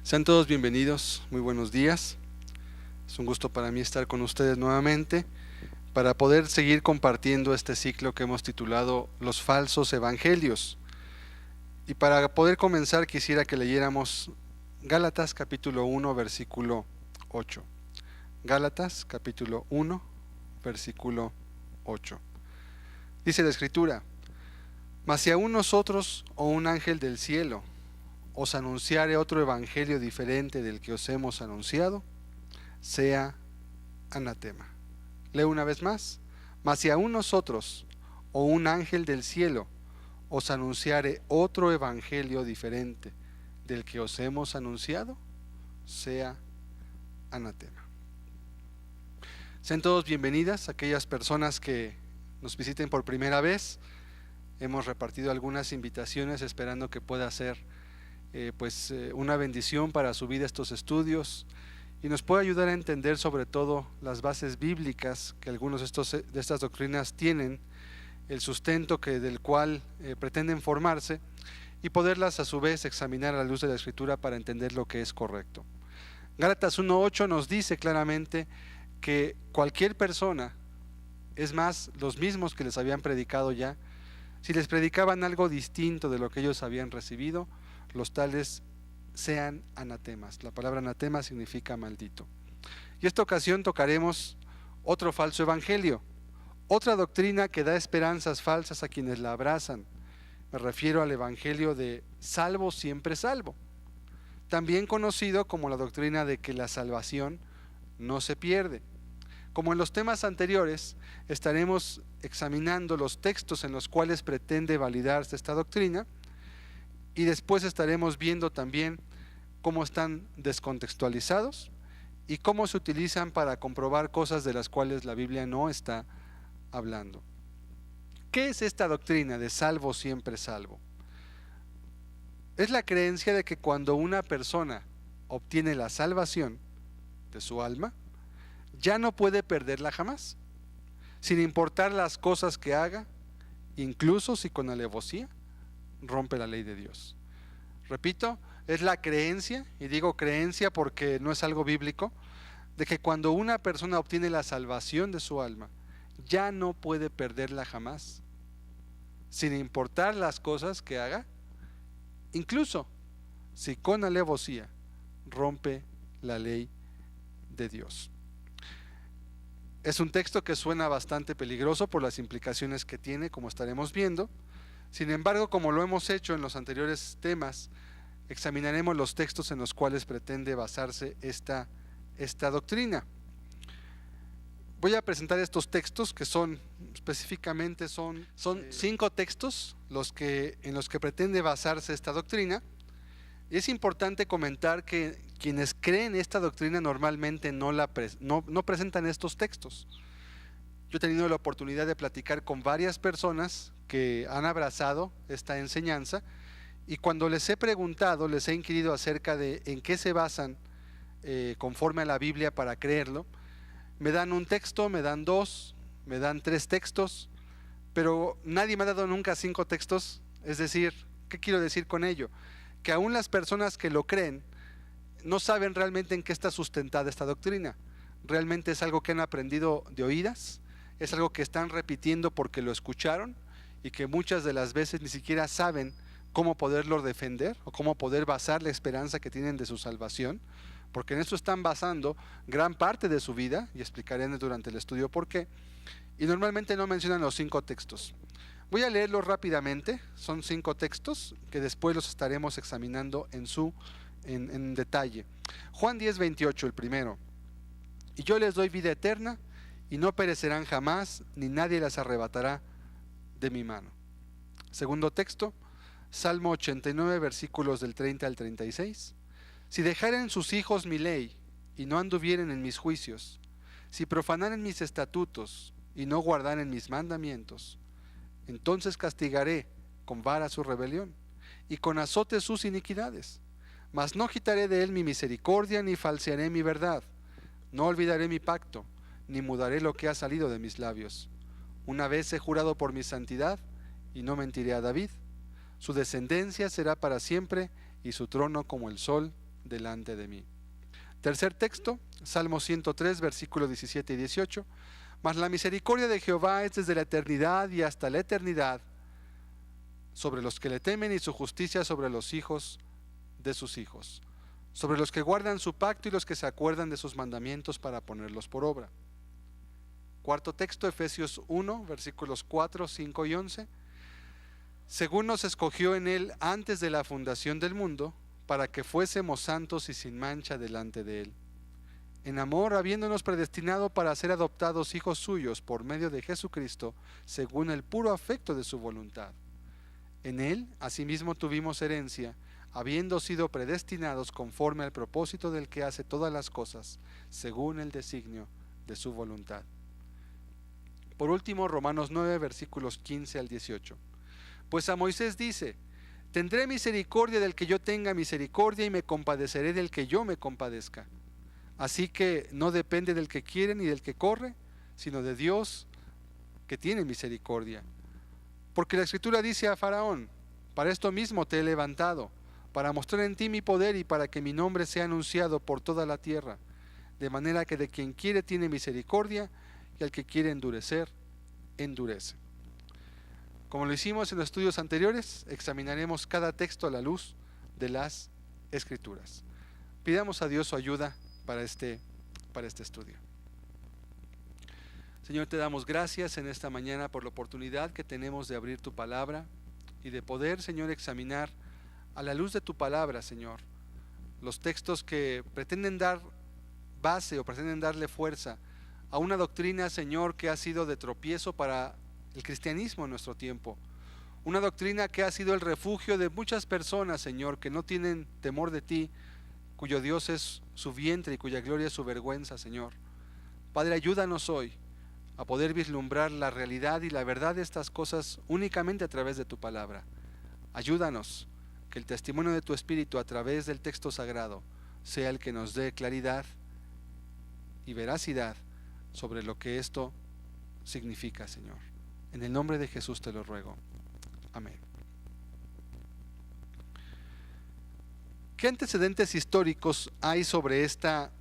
Sean todos bienvenidos, muy buenos días. Es un gusto para mí estar con ustedes nuevamente para poder seguir compartiendo este ciclo que hemos titulado Los falsos evangelios. Y para poder comenzar quisiera que leyéramos Gálatas capítulo 1 versículo 8. Gálatas capítulo 1 versículo 8. Dice la Escritura: Mas si aún nosotros o un ángel del cielo os anunciare otro evangelio diferente del que os hemos anunciado, sea anatema. Leo una vez más. Mas si aún nosotros o un ángel del cielo os anunciare otro evangelio diferente del que os hemos anunciado, sea anatema. Sean todos bienvenidas aquellas personas que nos visiten por primera vez. Hemos repartido algunas invitaciones esperando que pueda ser una bendición para su vida estos estudios y nos puede ayudar a entender sobre todo las bases bíblicas que algunos de estas doctrinas tienen, el sustento del cual pretenden formarse, y poderlas a su vez examinar a la luz de la Escritura para entender lo que es correcto. Gálatas 1:8 nos dice claramente que cualquier persona, es más, los mismos que les habían predicado ya, si les predicaban algo distinto de lo que ellos habían recibido, los tales sean anatemas. La palabra anatema significa maldito. Y esta ocasión tocaremos otro falso evangelio, otra doctrina que da esperanzas falsas a quienes la abrazan. Me refiero al evangelio de salvo siempre salvo, también conocido como la doctrina de que la salvación no se pierde. Como en los temas anteriores, estaremos examinando los textos en los cuales pretende validarse esta doctrina, y después estaremos viendo también cómo están descontextualizados y cómo se utilizan para comprobar cosas de las cuales la Biblia no está hablando. ¿Qué es esta doctrina de salvo siempre salvo? Es la creencia de que cuando una persona obtiene la salvación de su alma, ya no puede perderla jamás, sin importar las cosas que haga, incluso si con alevosía rompe la ley de Dios. Repito, es la creencia, y digo creencia porque no es algo bíblico, de que cuando una persona obtiene la salvación de su alma, ya no puede perderla jamás, sin importar las cosas que haga, incluso si con alevosía rompe la ley de Dios. Es un texto que suena bastante peligroso por las implicaciones que tiene, como estaremos viendo. Sin embargo, como lo hemos hecho en los anteriores temas, examinaremos los textos en los cuales pretende basarse esta doctrina. Voy a presentar estos textos que son específicamente 5 textos en los que pretende basarse esta doctrina. Y es importante comentar que quienes creen esta doctrina normalmente no presentan estos textos. Yo he tenido la oportunidad de platicar con varias personas que han abrazado esta enseñanza, y cuando les he preguntado, les he inquirido acerca de en qué se basan conforme a la Biblia para creerlo, me dan un texto, me dan 2, me dan 3 textos, pero nadie me ha dado nunca 5 textos. Es decir, ¿qué quiero decir con ello? Que aún las personas que lo creen no saben realmente en qué está sustentada esta doctrina. Realmente es algo que han aprendido de oídas, es algo que están repitiendo porque lo escucharon, y que muchas de las veces ni siquiera saben cómo poderlo defender o cómo poder basar la esperanza que tienen de su salvación, porque en esto están basando gran parte de su vida, y explicaré durante el estudio por qué, y normalmente no mencionan los 5 textos. Voy a leerlos rápidamente. Son 5 textos que después los estaremos examinando en detalle. Juan 10:28, el primero: Y yo les doy vida eterna, y no perecerán jamás, ni nadie las arrebatará de mi mano. Segundo texto, Salmo 89, versículos del 30 al 36. Si dejaren sus hijos mi ley, y no anduvieren en mis juicios, si profanaren mis estatutos, y no guardaren mis mandamientos, entonces castigaré con vara su rebelión, y con azote sus iniquidades. Mas no quitaré de él mi misericordia, ni falsearé mi verdad. No olvidaré mi pacto, ni mudaré lo que ha salido de mis labios. Una vez he jurado por mi santidad, y no mentiré a David. Su descendencia será para siempre, y su trono como el sol delante de mí. Tercer texto, Salmo 103, versículos 17 y 18. Mas la misericordia de Jehová es desde la eternidad y hasta la eternidad sobre los que le temen, y su justicia sobre los hijos de sus hijos, sobre los que guardan su pacto y los que se acuerdan de sus mandamientos para ponerlos por obra. Cuarto texto, Efesios 1, versículos 4, 5 y 11. Según nos escogió en él antes de la fundación del mundo, para que fuésemos santos y sin mancha delante de él, en amor, habiéndonos predestinado para ser adoptados hijos suyos por medio de Jesucristo, según el puro afecto de su voluntad. En él, asimismo, tuvimos herencia, habiendo sido predestinados conforme al propósito del que hace todas las cosas, según el designio de su voluntad. Por último, Romanos 9, versículos 15 al 18. Pues a Moisés dice: tendré misericordia del que yo tenga misericordia, y me compadeceré del que yo me compadezca. Así que no depende del que quiere ni del que corre, sino de Dios, que tiene misericordia. Porque la Escritura dice a Faraón: para esto mismo te he levantado, para mostrar en ti mi poder y para que mi nombre sea anunciado por toda la tierra. De manera que de quien quiere tiene misericordia, y al que quiere endurecer, endurece. Como lo hicimos en los estudios anteriores, examinaremos cada texto a la luz de las Escrituras. Pidamos a Dios su ayuda para este estudio. Señor, te damos gracias en esta mañana por la oportunidad que tenemos de abrir tu palabra y de poder, Señor, examinar a la luz de tu palabra, Señor, los textos que pretenden dar base o pretenden darle fuerza a una doctrina, Señor, que ha sido de tropiezo para el cristianismo en nuestro tiempo. Una doctrina que ha sido el refugio de muchas personas, Señor, que no tienen temor de ti, cuyo Dios es su vientre y cuya gloria es su vergüenza, Señor. Padre, ayúdanos hoy a poder vislumbrar la realidad y la verdad de estas cosas únicamente a través de tu palabra. Ayúdanos que el testimonio de tu Espíritu a través del texto sagrado sea el que nos dé claridad y veracidad sobre lo que esto significa, Señor. En el nombre de Jesús te lo ruego. Amén. ¿Qué antecedentes históricos hay sobre esta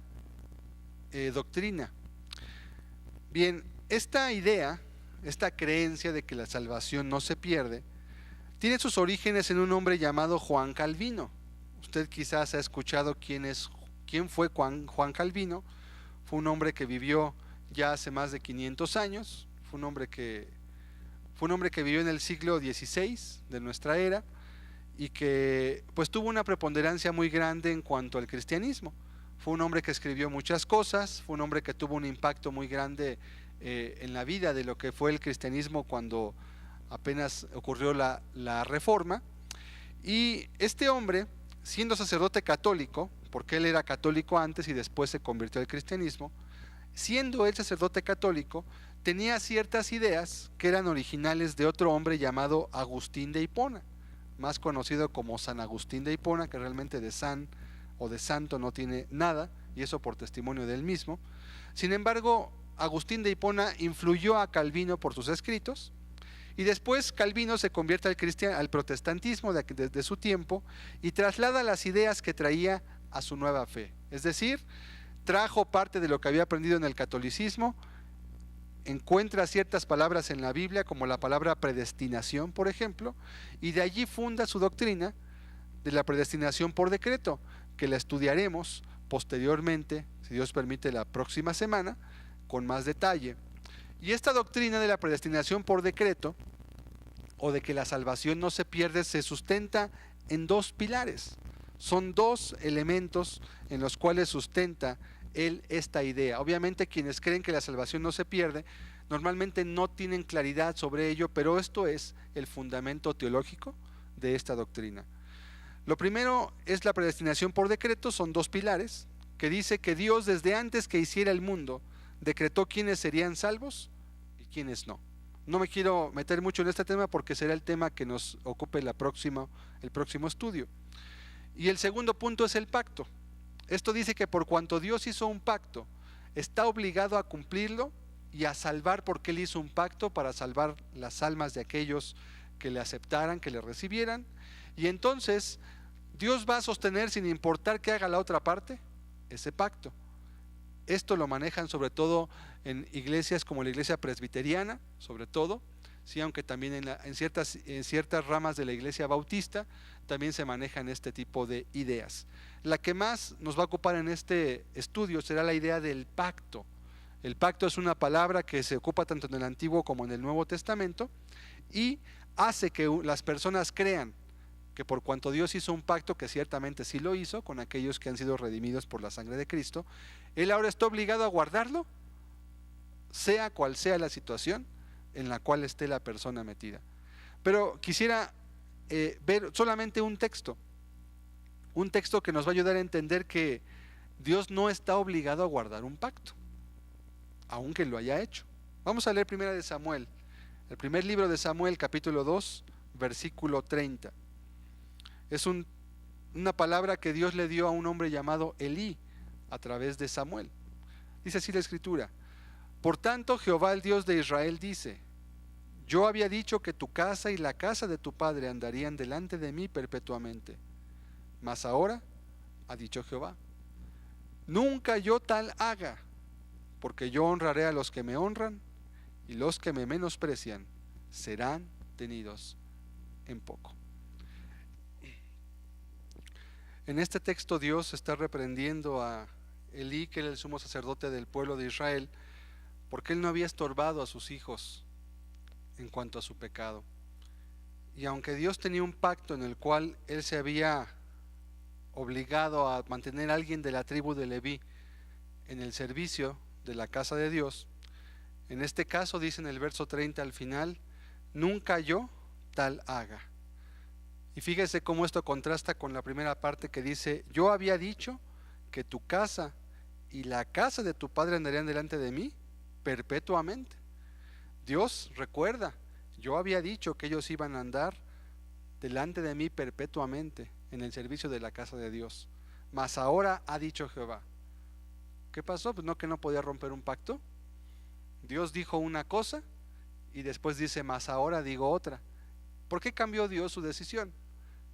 doctrina? Bien, esta idea, esta creencia de que la salvación no se pierde, tiene sus orígenes en un hombre llamado Juan Calvino. Usted quizás ha escuchado quién fue Juan Calvino. Fue un hombre que vivió ya hace más de 500 años. Fue un hombre que vivió en el siglo XVI de nuestra era, y que pues tuvo una preponderancia muy grande en cuanto al cristianismo. Fue un hombre que escribió muchas cosas, fue un hombre que tuvo un impacto muy grande en la vida de lo que fue el cristianismo cuando apenas ocurrió la Reforma. Y este hombre, siendo sacerdote católico, porque él era católico antes y después se convirtió al cristianismo, siendo él sacerdote católico, tenía ciertas ideas que eran originales de otro hombre llamado Agustín de Hipona, más conocido como San Agustín de Hipona, que realmente de san o de santo no tiene nada, y eso por testimonio de él mismo. Sin embargo, Agustín de Hipona influyó a Calvino por sus escritos, y después Calvino se convierte al protestantismo de su tiempo y traslada las ideas que traía a su nueva fe. Es decir, trajo parte de lo que había aprendido en el catolicismo, encuentra ciertas palabras en la Biblia, como la palabra predestinación, por ejemplo, y de allí funda su doctrina de la predestinación por decreto, que la estudiaremos posteriormente, si Dios permite, la próxima semana, con más detalle. Y esta doctrina de la predestinación por decreto, o de que la salvación no se pierde, se sustenta en dos pilares. Son dos elementos en los cuales sustenta él esta idea. Obviamente quienes creen que la salvación no se pierde, normalmente no tienen claridad sobre ello, pero esto es el fundamento teológico de esta doctrina. Lo primero es la predestinación por decreto. Son dos pilares, que dice que Dios, desde antes que hiciera el mundo, decretó quiénes serían salvos y quiénes no. No me quiero meter mucho en este tema porque será el tema que nos ocupe el próximo estudio. Y el segundo punto es el pacto. Esto dice que por cuanto Dios hizo un pacto, está obligado a cumplirlo y a salvar, porque Él hizo un pacto para salvar las almas de aquellos que le aceptaran, que le recibieran. Y entonces Dios va a sostener, sin importar qué haga la otra parte, ese pacto. Esto lo manejan sobre todo en iglesias como la iglesia presbiteriana, sobre todo, sí, aunque también en ciertas ramas de la iglesia bautista también se manejan este tipo de ideas. La que más nos va a ocupar en este estudio será la idea del pacto. El pacto es una palabra que se ocupa tanto en el Antiguo como en el Nuevo Testamento y hace que las personas crean que por cuanto Dios hizo un pacto, que ciertamente sí lo hizo con aquellos que han sido redimidos por la sangre de Cristo, Él ahora está obligado a guardarlo, sea cual sea la situación en la cual esté la persona metida. Pero quisiera ver solamente un texto que nos va a ayudar a entender que Dios no está obligado a guardar un pacto, aunque lo haya hecho. Vamos a leer primera de Samuel, el primer libro de Samuel, capítulo 2, versículo 30. Es una palabra que Dios le dio a un hombre llamado Elí a través de Samuel. Dice así la escritura: por tanto, Jehová el Dios de Israel dice: yo había dicho que tu casa y la casa de tu padre andarían delante de mí perpetuamente. Mas ahora, ha dicho Jehová, nunca yo tal haga, porque yo honraré a los que me honran, y los que me menosprecian serán tenidos en poco. En este texto Dios está reprendiendo a Elí, que era el sumo sacerdote del pueblo de Israel, porque él no había estorbado a sus hijos en cuanto a su pecado. Y aunque Dios tenía un pacto en el cual él se había obligado a mantener a alguien de la tribu de Leví en el servicio de la casa de Dios, en este caso dice en el verso 30 al final: nunca yo tal haga. Y fíjese cómo esto contrasta con la primera parte que dice: yo había dicho que tu casa y la casa de tu padre andarían delante de mí perpetuamente. Dios recuerda: yo había dicho que ellos iban a andar delante de mí perpetuamente en el servicio de la casa de Dios. Mas ahora ha dicho Jehová. ¿Qué pasó? Pues no, que no podía romper un pacto. Dios dijo una cosa y después dice: mas ahora digo otra. ¿Por qué cambió Dios su decisión?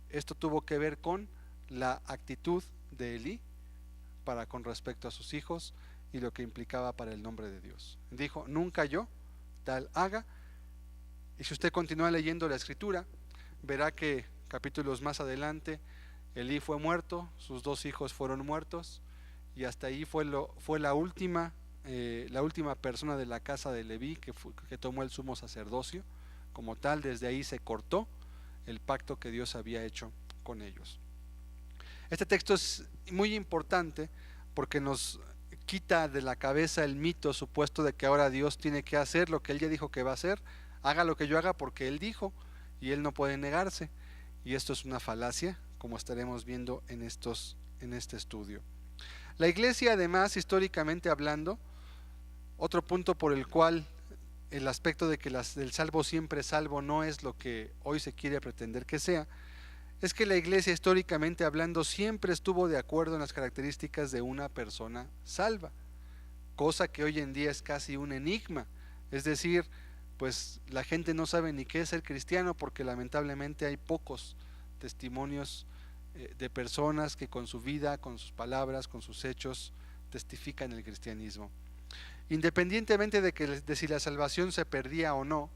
Esto tuvo que ver con la actitud de Elí para con respecto a sus hijos y lo que implicaba para el nombre de Dios. Dijo: nunca yo tal haga. Y si usted continúa leyendo la escritura, verá que capítulos más adelante Elí fue muerto, sus dos hijos fueron muertos, y hasta ahí fue la última persona de la casa de Leví que tomó el sumo sacerdocio. Como tal, desde ahí se cortó el pacto que Dios había hecho con ellos. Este texto es muy importante porque nos quita de la cabeza el mito supuesto de que ahora Dios tiene que hacer lo que Él ya dijo que va a hacer. Haga lo que yo haga porque Él dijo, y Él no puede negarse. Y esto es una falacia, como estaremos viendo en este estudio. La iglesia, además, históricamente hablando, otro punto por el cual el aspecto de que el salvo siempre salvo no es lo que hoy se quiere pretender que sea, es que la iglesia, históricamente hablando, siempre estuvo de acuerdo en las características de una persona salva, cosa que hoy en día es casi un enigma. Es decir, pues la gente no sabe ni qué es ser cristiano, porque lamentablemente hay pocos testimonios de personas que con su vida, con sus palabras, con sus hechos testifican el cristianismo. Independientemente de si la salvación se perdía o no,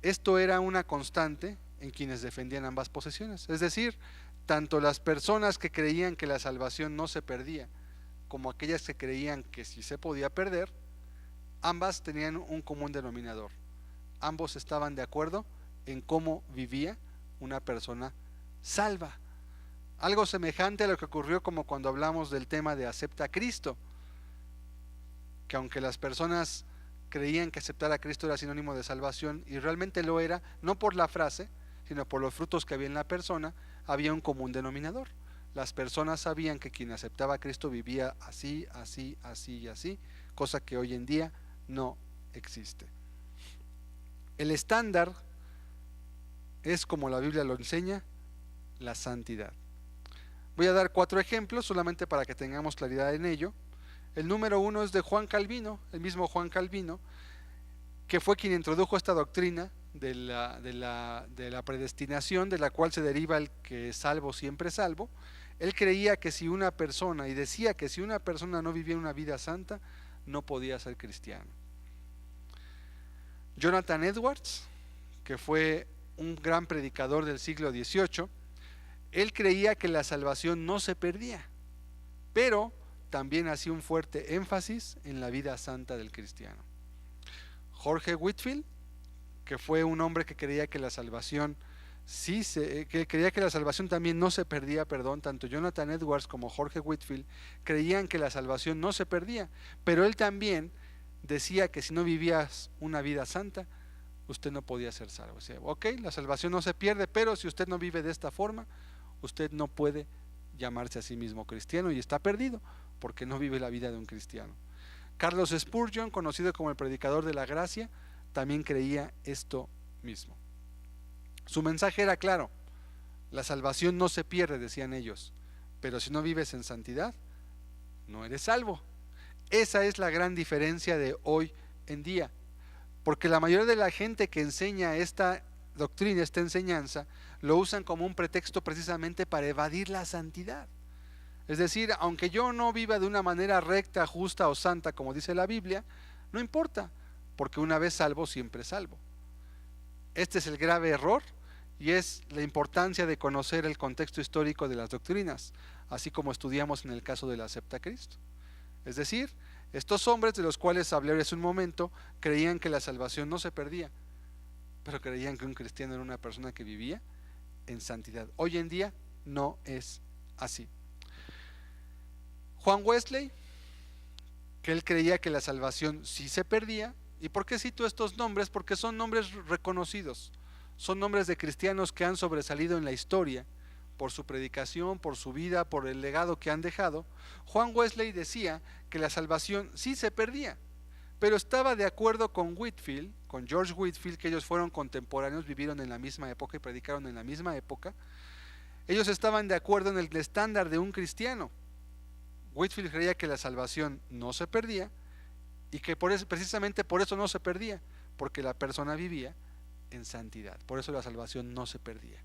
esto era una constante en quienes defendían ambas posiciones. Es decir, tanto las personas que creían que la salvación no se perdía, como aquellas que creían que sí se podía perder, ambas tenían un común denominador. Ambos estaban de acuerdo en cómo vivía una persona salva. Algo semejante a lo que ocurrió como cuando hablamos del tema de acepta a Cristo, que aunque las personas creían que aceptar a Cristo era sinónimo de salvación, y realmente lo era, no por la frase, sino por los frutos que había en la persona, había un común denominador. Las personas sabían que quien aceptaba a Cristo vivía así, así, así y así, cosa que hoy en día no existe. El estándar es, como la Biblia lo enseña, la santidad. Voy a dar 4 ejemplos solamente para que tengamos claridad en ello. El número 1 es de Juan Calvino, el mismo Juan Calvino, que fue quien introdujo esta doctrina de la predestinación, de la cual se deriva el que es salvo siempre salvo. Él creía que si una persona, y decía que si una persona no vivía una vida santa, no podía ser cristiano. Jonathan Edwards, que fue un gran predicador del siglo XVIII, él creía que la salvación no se perdía, pero también hacía un fuerte énfasis en la vida santa del cristiano. Jorge Whitefield, que fue un hombre que creía que la salvación que creía que la salvación también no se perdía, tanto Jonathan Edwards como Jorge Whitefield creían que la salvación no se perdía, pero él también decía que si no vivías una vida santa, usted no podía ser salvo. O sea, ok, la salvación no se pierde, pero si usted no vive de esta forma, usted no puede llamarse a sí mismo cristiano y está perdido porque no vive la vida de un cristiano. Carlos Spurgeon, conocido como el predicador de la gracia, también creía esto mismo. Su mensaje era claro: la salvación no se pierde, decían ellos, pero si no vives en santidad, no eres salvo. Esa es la gran diferencia de hoy en día, porque la mayoría de la gente que enseña esta doctrina, esta enseñanza, lo usan como un pretexto precisamente para evadir la santidad. Es decir, aunque yo no viva de una manera recta, justa o santa, como dice la Biblia, no importa, porque una vez salvo, siempre salvo. Este es el grave error y es la importancia de conocer el contexto histórico de las doctrinas, así como estudiamos en el caso de la Acepta Cristo. Es decir, estos hombres de los cuales hablé hace un momento creían que la salvación no se perdía, pero creían que un cristiano era una persona que vivía en santidad. Hoy en día no es así. Juan Wesley, que él creía que la salvación sí se perdía. ¿Y por qué cito estos nombres? Porque son nombres reconocidos, son nombres de cristianos que han sobresalido en la historia por su predicación, por su vida, por el legado que han dejado. Juan Wesley decía que la salvación sí se perdía, pero estaba de acuerdo con Whitefield, con George Whitefield, que ellos fueron contemporáneos, vivieron en la misma época y predicaron en la misma época. Ellos estaban de acuerdo en el estándar de un cristiano. Whitefield creía que la salvación no se perdía y que precisamente por eso no se perdía, porque la persona vivía en santidad. Por eso la salvación no se perdía.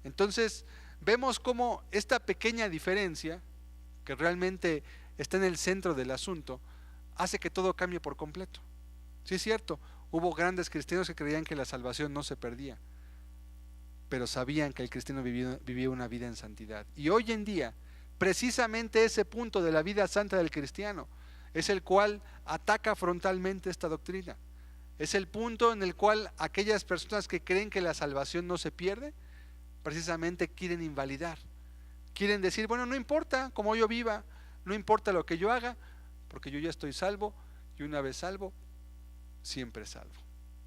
Entonces vemos cómo esta pequeña diferencia, que realmente está en el centro del asunto, hace que todo cambie por completo. Sí es cierto, hubo grandes cristianos que creían que la salvación no se perdía, pero sabían que el cristiano vivía una vida en santidad. Y hoy en día, precisamente ese punto de la vida santa del cristiano es el cual ataca frontalmente esta doctrina. Es el punto en el cual aquellas personas que creen que la salvación no se pierde, precisamente quieren invalidar. Quieren decir, bueno, no importa cómo yo viva, no importa lo que yo haga, porque yo ya estoy salvo, y una vez salvo, siempre salvo.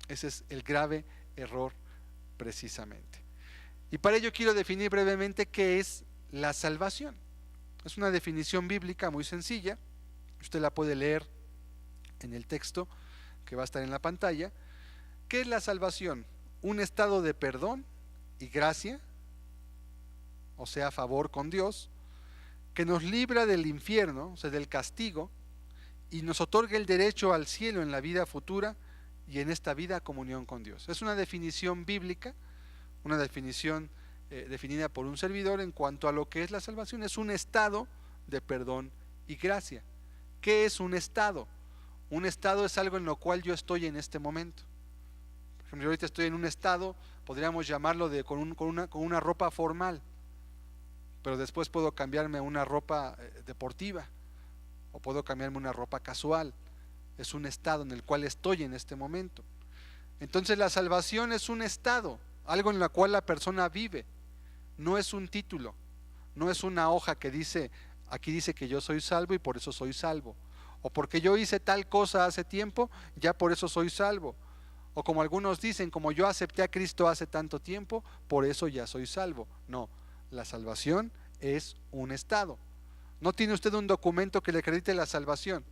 Ese es el grave error precisamente. Y para ello quiero definir brevemente qué es la salvación. Es una definición bíblica muy sencilla, usted la puede leer en el texto que va a estar en la pantalla. ¿Qué es la salvación? Un estado de perdón y gracia, o sea, favor con Dios, que nos libra del infierno, o sea, del castigo, y nos otorga el derecho al cielo en la vida futura y en esta vida comunión con Dios. Es una definición bíblica, una definición definida por un servidor en cuanto a lo que es la salvación. Es un estado de perdón y gracia. ¿Qué es un estado? Un estado es algo en lo cual yo estoy en este momento. Por ejemplo, yo ahorita estoy en un estado, podríamos llamarlo con una ropa formal, pero después puedo cambiarme a una ropa deportiva, o puedo cambiarme una ropa casual. Es un estado en el cual estoy en este momento. Entonces la salvación es un estado, algo en lo cual la persona vive. No es un título, no es una hoja que dice, aquí dice que yo soy salvo y por eso soy salvo, o porque yo hice tal cosa hace tiempo, ya por eso soy salvo, o como algunos dicen, como yo acepté a Cristo hace tanto tiempo, por eso ya soy salvo. No, la salvación es un estado. No tiene usted un documento que le acredite la salvación.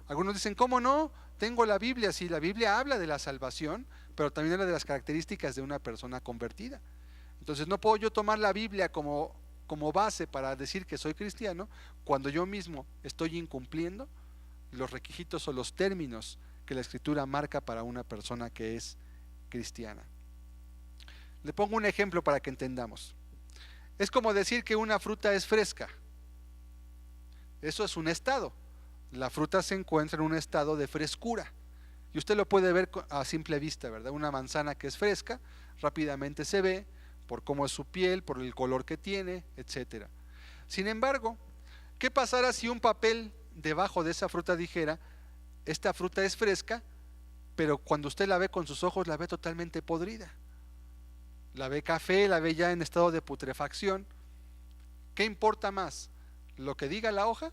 Algunos dicen, ¿cómo no? Tengo la Biblia. Sí, la Biblia habla de la salvación, pero también habla de las características de una persona convertida. Entonces no puedo yo tomar la Biblia como base para decir que soy cristiano cuando yo mismo estoy incumpliendo los requisitos o los términos que la Escritura marca para una persona que es cristiana. Le pongo un ejemplo para que entendamos. Es como decir que una fruta es fresca. Eso es un estado. La fruta se encuentra en un estado de frescura. Y usted lo puede ver a simple vista, ¿verdad? Una manzana que es fresca, rápidamente se ve por cómo es su piel, por el color que tiene, etcétera. Sin embargo, ¿qué pasará si un papel debajo de esa fruta dijera, esta fruta es fresca, pero cuando usted la ve con sus ojos la ve totalmente podrida? La ve café, la ve ya en estado de putrefacción. ¿Qué importa más? ¿Lo que diga la hoja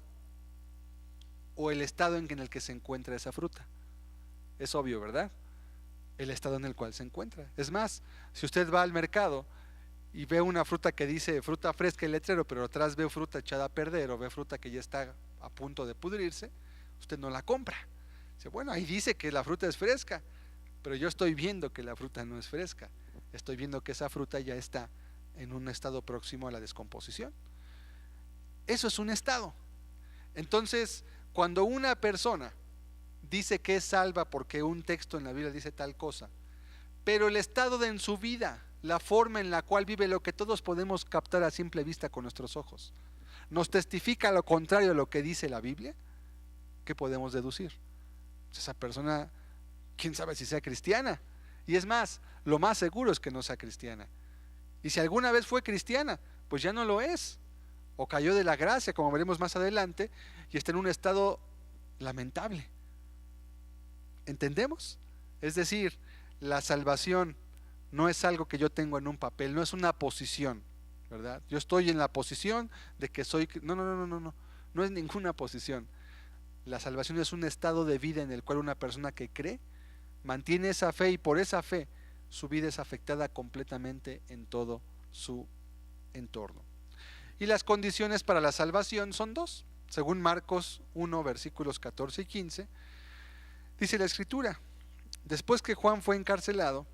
o el estado en el que se encuentra esa fruta? Es obvio, ¿verdad? El estado en el cual se encuentra. Es más, si usted va al mercado y ve una fruta que dice fruta fresca el letrero, pero atrás ve fruta echada a perder o ve fruta que ya está a punto de pudrirse, usted no la compra. Dice, bueno, ahí dice que la fruta es fresca, pero yo estoy viendo que la fruta no es fresca. Estoy viendo que esa fruta ya está en un estado próximo a la descomposición. Eso es un estado. Entonces, cuando una persona dice que es salva porque un texto en la Biblia dice tal cosa, pero el estado en su vida, la forma en la cual vive, lo que todos podemos captar a simple vista con nuestros ojos, nos testifica lo contrario a lo que dice la Biblia, ¿qué podemos deducir? Pues esa persona, quién sabe si sea cristiana. Y es más, lo más seguro es que no sea cristiana. Y si alguna vez fue cristiana, pues ya no lo es, o cayó de la gracia, como veremos más adelante, y está en un estado lamentable. ¿Entendemos? Es decir, la salvación no es algo que yo tengo en un papel, no es una posición, ¿verdad? Yo estoy en la posición de que soy... No es ninguna posición. La salvación es un estado de vida en el cual una persona que cree mantiene esa fe, y por esa fe su vida es afectada completamente en todo su entorno. Y las condiciones para la salvación son dos. Según Marcos 1, versículos 14 y 15, dice la Escritura: después que Juan fue encarcelado,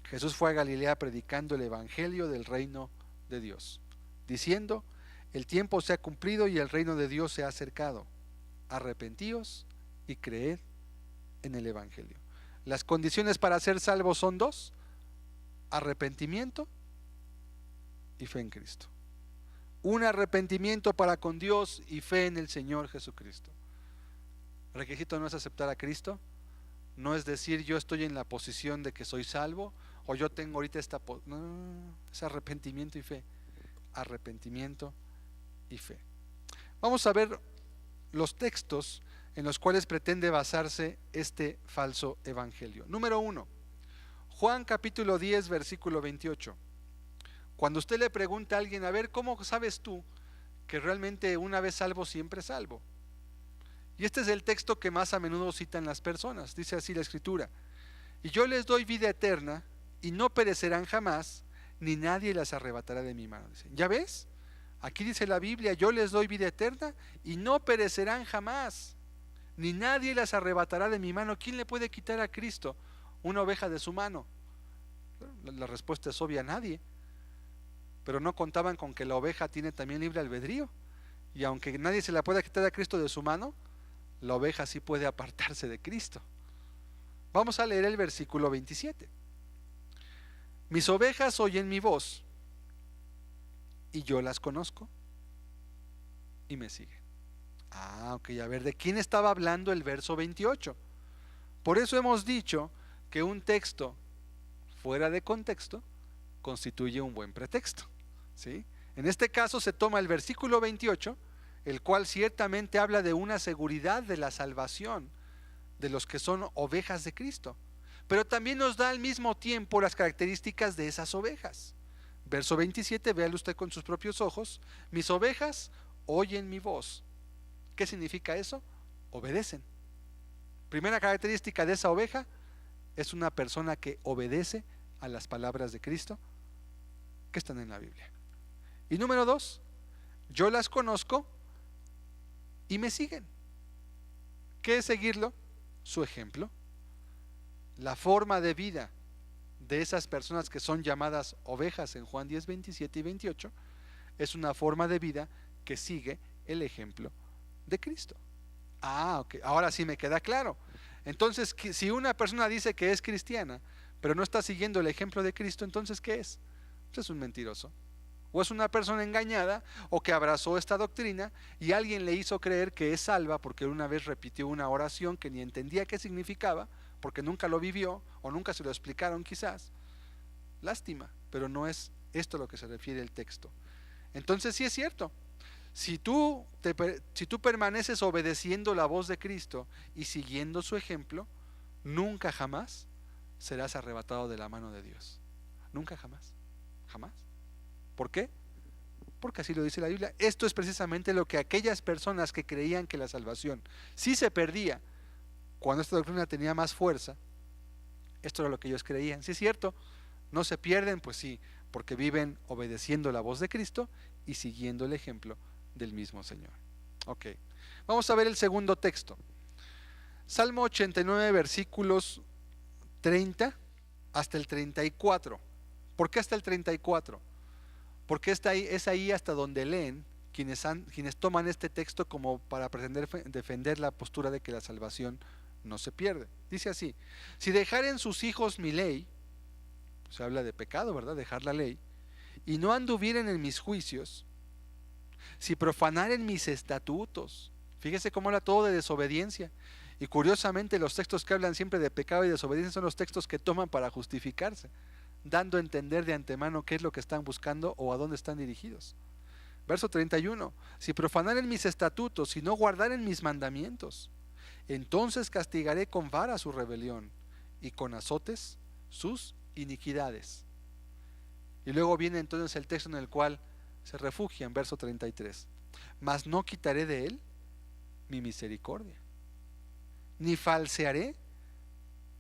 Jesús fue a Galilea predicando el evangelio del reino de Dios, diciendo: el tiempo se ha cumplido y el reino de Dios se ha acercado. Arrepentíos y creed en el evangelio. Las condiciones para ser salvos son dos: arrepentimiento y fe en Cristo. Un arrepentimiento para con Dios y fe en el Señor Jesucristo. El requisito no es aceptar a Cristo, no es decir yo estoy en la posición de que soy salvo, o yo tengo ahorita esta no, es arrepentimiento y fe. Arrepentimiento y fe. Vamos a ver los textos en los cuales pretende basarse este falso evangelio. Número 1, Juan capítulo 10, versículo 28. Cuando usted le pregunta a alguien, a ver, ¿cómo sabes tú que realmente una vez salvo siempre salvo? Y este es el texto que más a menudo citan las personas. Dice así la Escritura: y yo les doy vida eterna, y no perecerán jamás, ni nadie las arrebatará de mi mano. Dicen, ¿ya ves? Aquí dice la Biblia: yo les doy vida eterna, y no perecerán jamás, ni nadie las arrebatará de mi mano. ¿Quién le puede quitar a Cristo una oveja de su mano? La respuesta es obvia: nadie. Pero no contaban con que la oveja tiene también libre albedrío, y aunque nadie se la pueda quitar a Cristo de su mano, la oveja sí puede apartarse de Cristo. Vamos a leer el versículo 27. Mis ovejas oyen mi voz, y yo las conozco, y me siguen. Ok, a ver, ¿de quién estaba hablando el verso 28? Por eso hemos dicho que un texto fuera de contexto constituye un buen pretexto, ¿sí? En este caso se toma el versículo 28, el cual ciertamente habla de una seguridad de la salvación de los que son ovejas de Cristo, pero también nos da al mismo tiempo las características de esas ovejas. Verso 27, véalo usted con sus propios ojos: mis ovejas oyen mi voz. ¿Qué significa eso? Obedecen. Primera característica de esa oveja: es una persona que obedece a las palabras de Cristo que están en la Biblia. Y número 2, yo las conozco y me siguen. ¿Qué es seguirlo? Su ejemplo. La forma de vida de esas personas que son llamadas ovejas en Juan 10, 27 y 28 es una forma de vida que sigue el ejemplo de Cristo. Ok, ahora sí me queda claro. Entonces, si una persona dice que es cristiana, pero no está siguiendo el ejemplo de Cristo, entonces ¿qué es? Pues es un mentiroso. O es una persona engañada, o que abrazó esta doctrina y alguien le hizo creer que es salva porque una vez repitió una oración que ni entendía qué significaba, porque nunca lo vivió o nunca se lo explicaron quizás. Lástima, pero no es esto a lo que se refiere el texto. Entonces sí es cierto, si tú permaneces obedeciendo la voz de Cristo y siguiendo su ejemplo, nunca jamás serás arrebatado de la mano de Dios. Nunca jamás. Jamás. ¿Por qué? Porque así lo dice la Biblia. Esto es precisamente lo que aquellas personas que creían que la salvación sí se perdía cuando esta doctrina tenía más fuerza, esto era lo que ellos creían. Sí es cierto, no se pierden, pues sí, porque viven obedeciendo la voz de Cristo y siguiendo el ejemplo del mismo Señor. Ok, vamos a ver el segundo texto. Salmo 89, versículos 30 hasta el 34. ¿Por qué hasta el 34? Porque es ahí hasta donde leen quienes toman este texto como para pretender defender la postura de que la salvación no se pierde. Dice así: si dejaren sus hijos mi ley, se habla de pecado, ¿verdad? Dejar la ley, y no anduvieren en mis juicios, si profanaren mis estatutos, fíjese cómo habla todo de desobediencia, y curiosamente los textos que hablan siempre de pecado y desobediencia son los textos que toman para justificarse, dando a entender de antemano qué es lo que están buscando o a dónde están dirigidos. Verso 31: si profanaren mis estatutos y no guardaren mis mandamientos, entonces castigaré con vara su rebelión y con azotes sus iniquidades. Y luego viene entonces el texto en el cual se refugia en verso 33: mas no quitaré de él mi misericordia, ni falsearé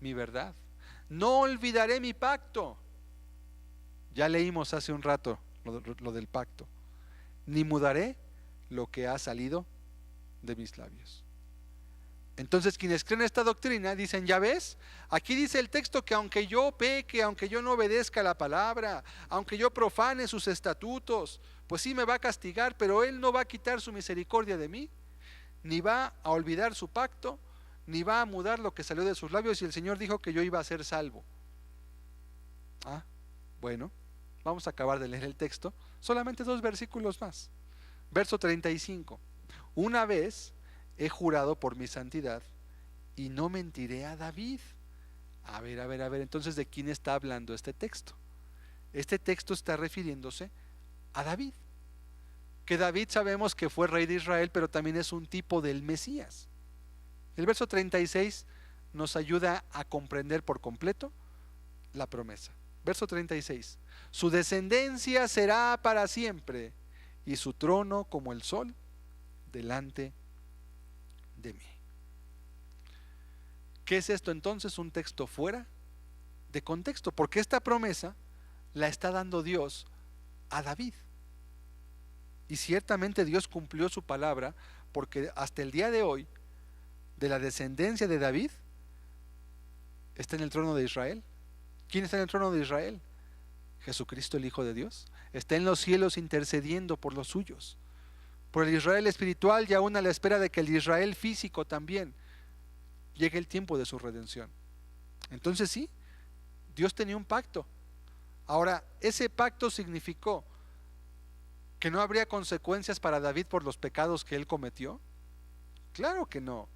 mi verdad, no olvidaré mi pacto. Ya leímos hace un rato lo del pacto. Ni mudaré lo que ha salido de mis labios. Entonces quienes creen esta doctrina dicen: ya ves, aquí dice el texto que aunque yo peque, aunque yo no obedezca la palabra, aunque yo profane sus estatutos, pues sí me va a castigar, pero Él no va a quitar su misericordia de mí, ni va a olvidar su pacto, ni va a mudar lo que salió de sus labios, y el Señor dijo que yo iba a ser salvo. Ah, bueno, vamos a acabar de leer el texto, solamente 2 versículos más. Verso 35: una vez he jurado por mi santidad y no mentiré a David. A ver, entonces ¿de quién está hablando este texto? Este texto está refiriéndose a David, que David sabemos que fue rey de Israel, pero también es un tipo del Mesías. El verso 36 nos ayuda a comprender por completo la promesa. Verso 36: su descendencia será para siempre, y su trono como el sol delante de mí. ¿Qué es esto entonces? Un texto fuera de contexto, porque esta promesa la está dando Dios a David. Y ciertamente Dios cumplió su palabra, porque hasta el día de hoy, de la descendencia de David, está en el trono de Israel. ¿Quién está en el trono de Israel? Jesucristo, el Hijo de Dios. Está en los cielos intercediendo por los suyos, por el Israel espiritual, y aún a la espera de que el Israel físico también llegue el tiempo de su redención. Entonces sí, Dios tenía un pacto. Ahora, ¿ese pacto significó que no habría consecuencias para David por los pecados que él cometió? Claro que no.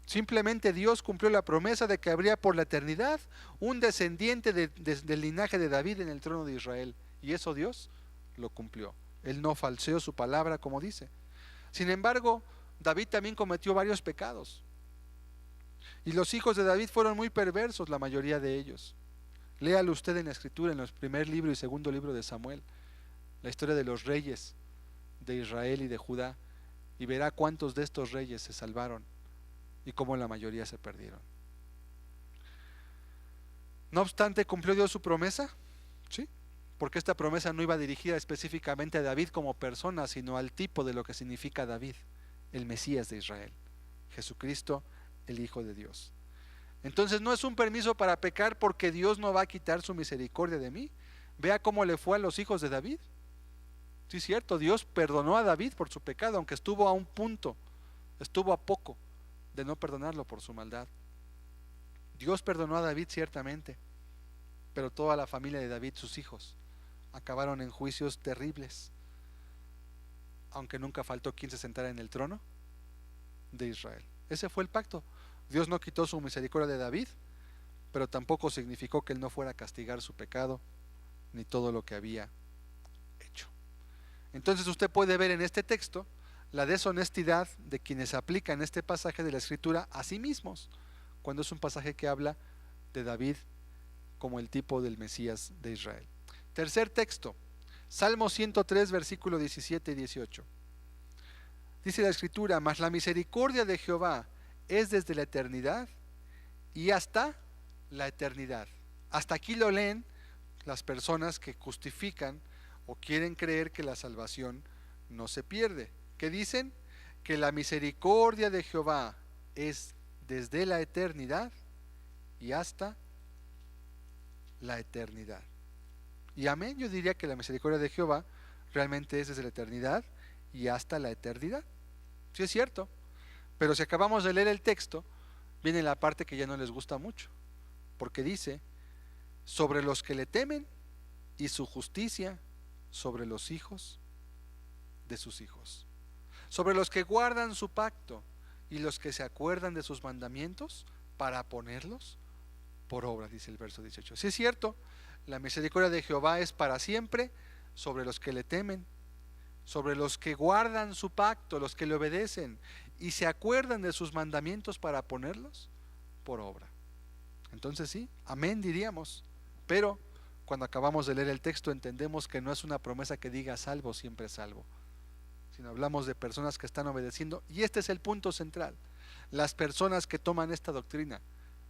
Simplemente Dios cumplió la promesa de que habría por la eternidad un descendiente del linaje de David en el trono de Israel, y eso Dios lo cumplió. Él no falseó su palabra, como dice. Sin embargo, David también cometió varios pecados, y los hijos de David fueron muy perversos, la mayoría de ellos. Léalo usted en la escritura, en los primer libro y segundo libro de Samuel, la historia de los reyes de Israel y de Judá, y verá cuántos de estos reyes se salvaron y cómo la mayoría se perdieron. No obstante, ¿cumplió Dios su promesa? Sí, porque esta promesa no iba dirigida específicamente a David como persona, sino al tipo de lo que significa David, el Mesías de Israel, Jesucristo, el Hijo de Dios. Entonces no es un permiso para pecar porque Dios no va a quitar su misericordia de mí. Vea cómo le fue a los hijos de David. Sí, es cierto, Dios perdonó a David por su pecado, aunque estuvo a un punto, estuvo a poco de no perdonarlo por su maldad. Dios perdonó a David ciertamente, pero toda la familia de David, sus hijos, acabaron en juicios terribles, aunque nunca faltó quien se sentara en el trono de Israel. Ese fue el pacto. Dios no quitó su misericordia de David, pero tampoco significó que él no fuera a castigar su pecado ni todo lo que había hecho. Entonces usted puede ver en este texto la deshonestidad de quienes aplican este pasaje de la Escritura a sí mismos, cuando es un pasaje que habla de David como el tipo del Mesías de Israel. Tercer texto, Salmo 103, versículo 17 y 18. Dice la Escritura: mas la misericordia de Jehová es desde la eternidad y hasta la eternidad. Hasta aquí lo leen las personas que justifican o quieren creer que la salvación no se pierde. ¿Qué dicen? Que la misericordia de Jehová es desde la eternidad y hasta la eternidad. Y amén, yo diría que la misericordia de Jehová realmente es desde la eternidad y hasta la eternidad. Sí es cierto, pero si acabamos de leer el texto, viene la parte que ya no les gusta mucho, porque dice: sobre los que le temen y su justicia sobre los hijos de sus hijos, sobre los que guardan su pacto y los que se acuerdan de sus mandamientos para ponerlos por obra, dice el verso 18. Sí es cierto, la misericordia de Jehová es para siempre sobre los que le temen, sobre los que guardan su pacto, los que le obedecen y se acuerdan de sus mandamientos para ponerlos por obra. Entonces sí, amén diríamos, pero cuando acabamos de leer el texto entendemos que no es una promesa que diga salvo, siempre salvo, sino hablamos de personas que están obedeciendo, y este es el punto central. Las personas que toman esta doctrina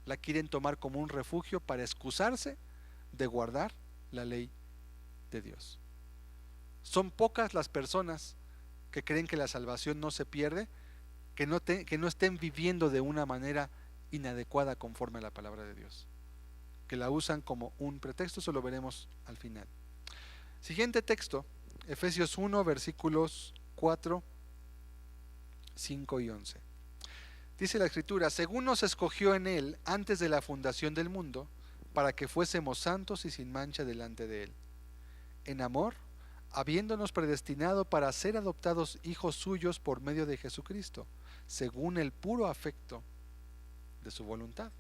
la quieren tomar como un refugio para excusarse de guardar la ley de Dios. Son pocas las personas que creen que la salvación no se pierde, que no estén viviendo de una manera inadecuada conforme a la palabra de Dios, que la usan como un pretexto. Eso lo veremos al final. Siguiente texto, Efesios 1, versículos 4, 5 y 11. Dice la Escritura: según nos escogió en Él antes de la fundación del mundo, para que fuésemos santos y sin mancha delante de Él, en amor, habiéndonos predestinado para ser adoptados hijos suyos por medio de Jesucristo, según el puro afecto de su voluntad.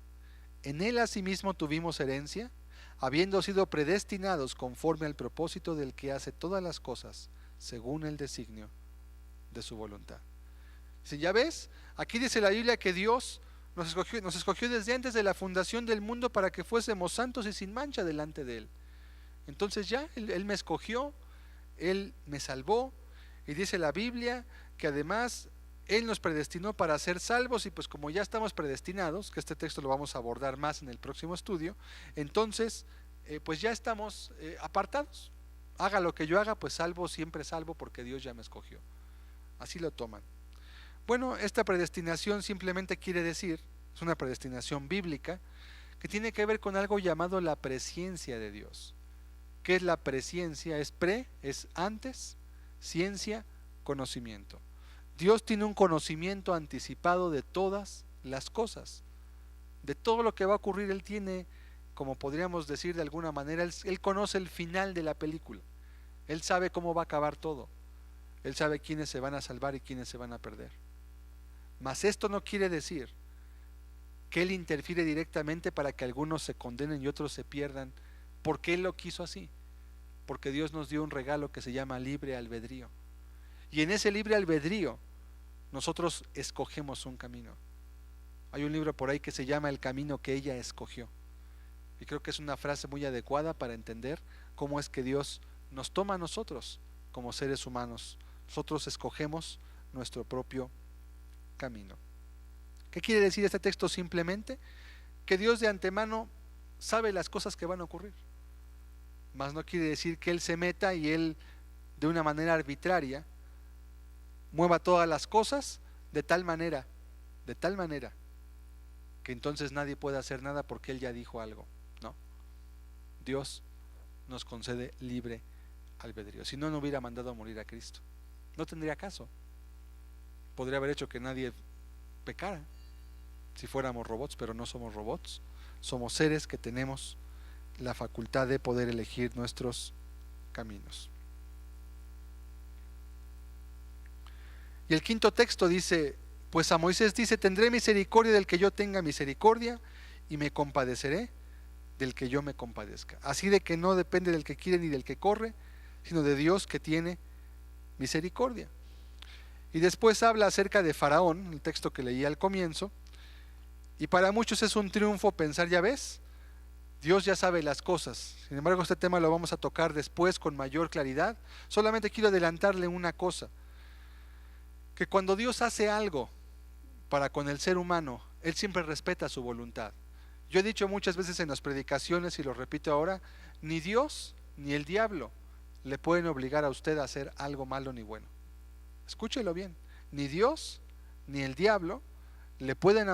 En Él asimismo tuvimos herencia, habiendo sido predestinados conforme al propósito del que hace todas las cosas, según el designio de su voluntad. Si ya ves, aquí dice la Biblia que Dios nos escogió desde antes de la fundación del mundo para que fuésemos santos y sin mancha delante de Él. Entonces ya, Él me escogió, Él me salvó, y dice la Biblia que además Él nos predestinó para ser salvos, y pues como ya estamos predestinados, que este texto lo vamos a abordar más en el próximo estudio, entonces pues ya estamos apartados. Haga lo que yo haga, pues salvo, siempre salvo, porque Dios ya me escogió. Así lo toman. Bueno, esta predestinación simplemente quiere decir, es una predestinación bíblica, que tiene que ver con algo llamado la presciencia de Dios. ¿Qué es la presciencia? Es antes, ciencia, conocimiento. Dios tiene un conocimiento anticipado de todas las cosas, de todo lo que va a ocurrir. Él tiene, como podríamos decir de alguna manera, Él conoce el final de la película. Él sabe cómo va a acabar todo. Él sabe quiénes se van a salvar y quiénes se van a perder. Mas esto no quiere decir que Él interfiere directamente para que algunos se condenen y otros se pierdan, porque Él lo quiso así, porque Dios nos dio un regalo que se llama libre albedrío, y en ese libre albedrío nosotros escogemos un camino. Hay un libro por ahí que se llama El camino que ella escogió, y creo que es una frase muy adecuada para entender cómo es que Dios nos toma a nosotros como seres humanos. Nosotros escogemos nuestro propio camino. ¿Qué quiere decir este texto? Simplemente que Dios de antemano sabe las cosas que van a ocurrir, mas no quiere decir que Él se meta y Él de una manera arbitraria mueva todas las cosas de tal manera que entonces nadie pueda hacer nada porque Él ya dijo algo. No, Dios nos concede libre albedrío. Si no, no hubiera mandado a morir a Cristo, no tendría caso. Podría haber hecho que nadie pecara si fuéramos robots, pero no somos robots. somos seres que tenemos la facultad de poder elegir nuestros caminos. Y el quinto texto dice, pues a Moisés dice, tendré misericordia del que yo tenga misericordia y me compadeceré del que yo me compadezca. Así de que no depende del que quiere ni del que corre, sino de Dios que tiene misericordia. Y después habla acerca de Faraón, el texto que leí al comienzo, y para muchos es un triunfo pensar, ya ves, Dios ya sabe las cosas. Sin embargo, este tema lo vamos a tocar después con mayor claridad. Solamente quiero adelantarle una cosa, que cuando Dios hace algo para con el ser humano, Él siempre respeta su voluntad. Yo he dicho muchas veces en las predicaciones y lo repito ahora, ni Dios ni el diablo le pueden obligar a usted a hacer algo malo ni bueno. Escúchelo bien, ni Dios ni el diablo le pueden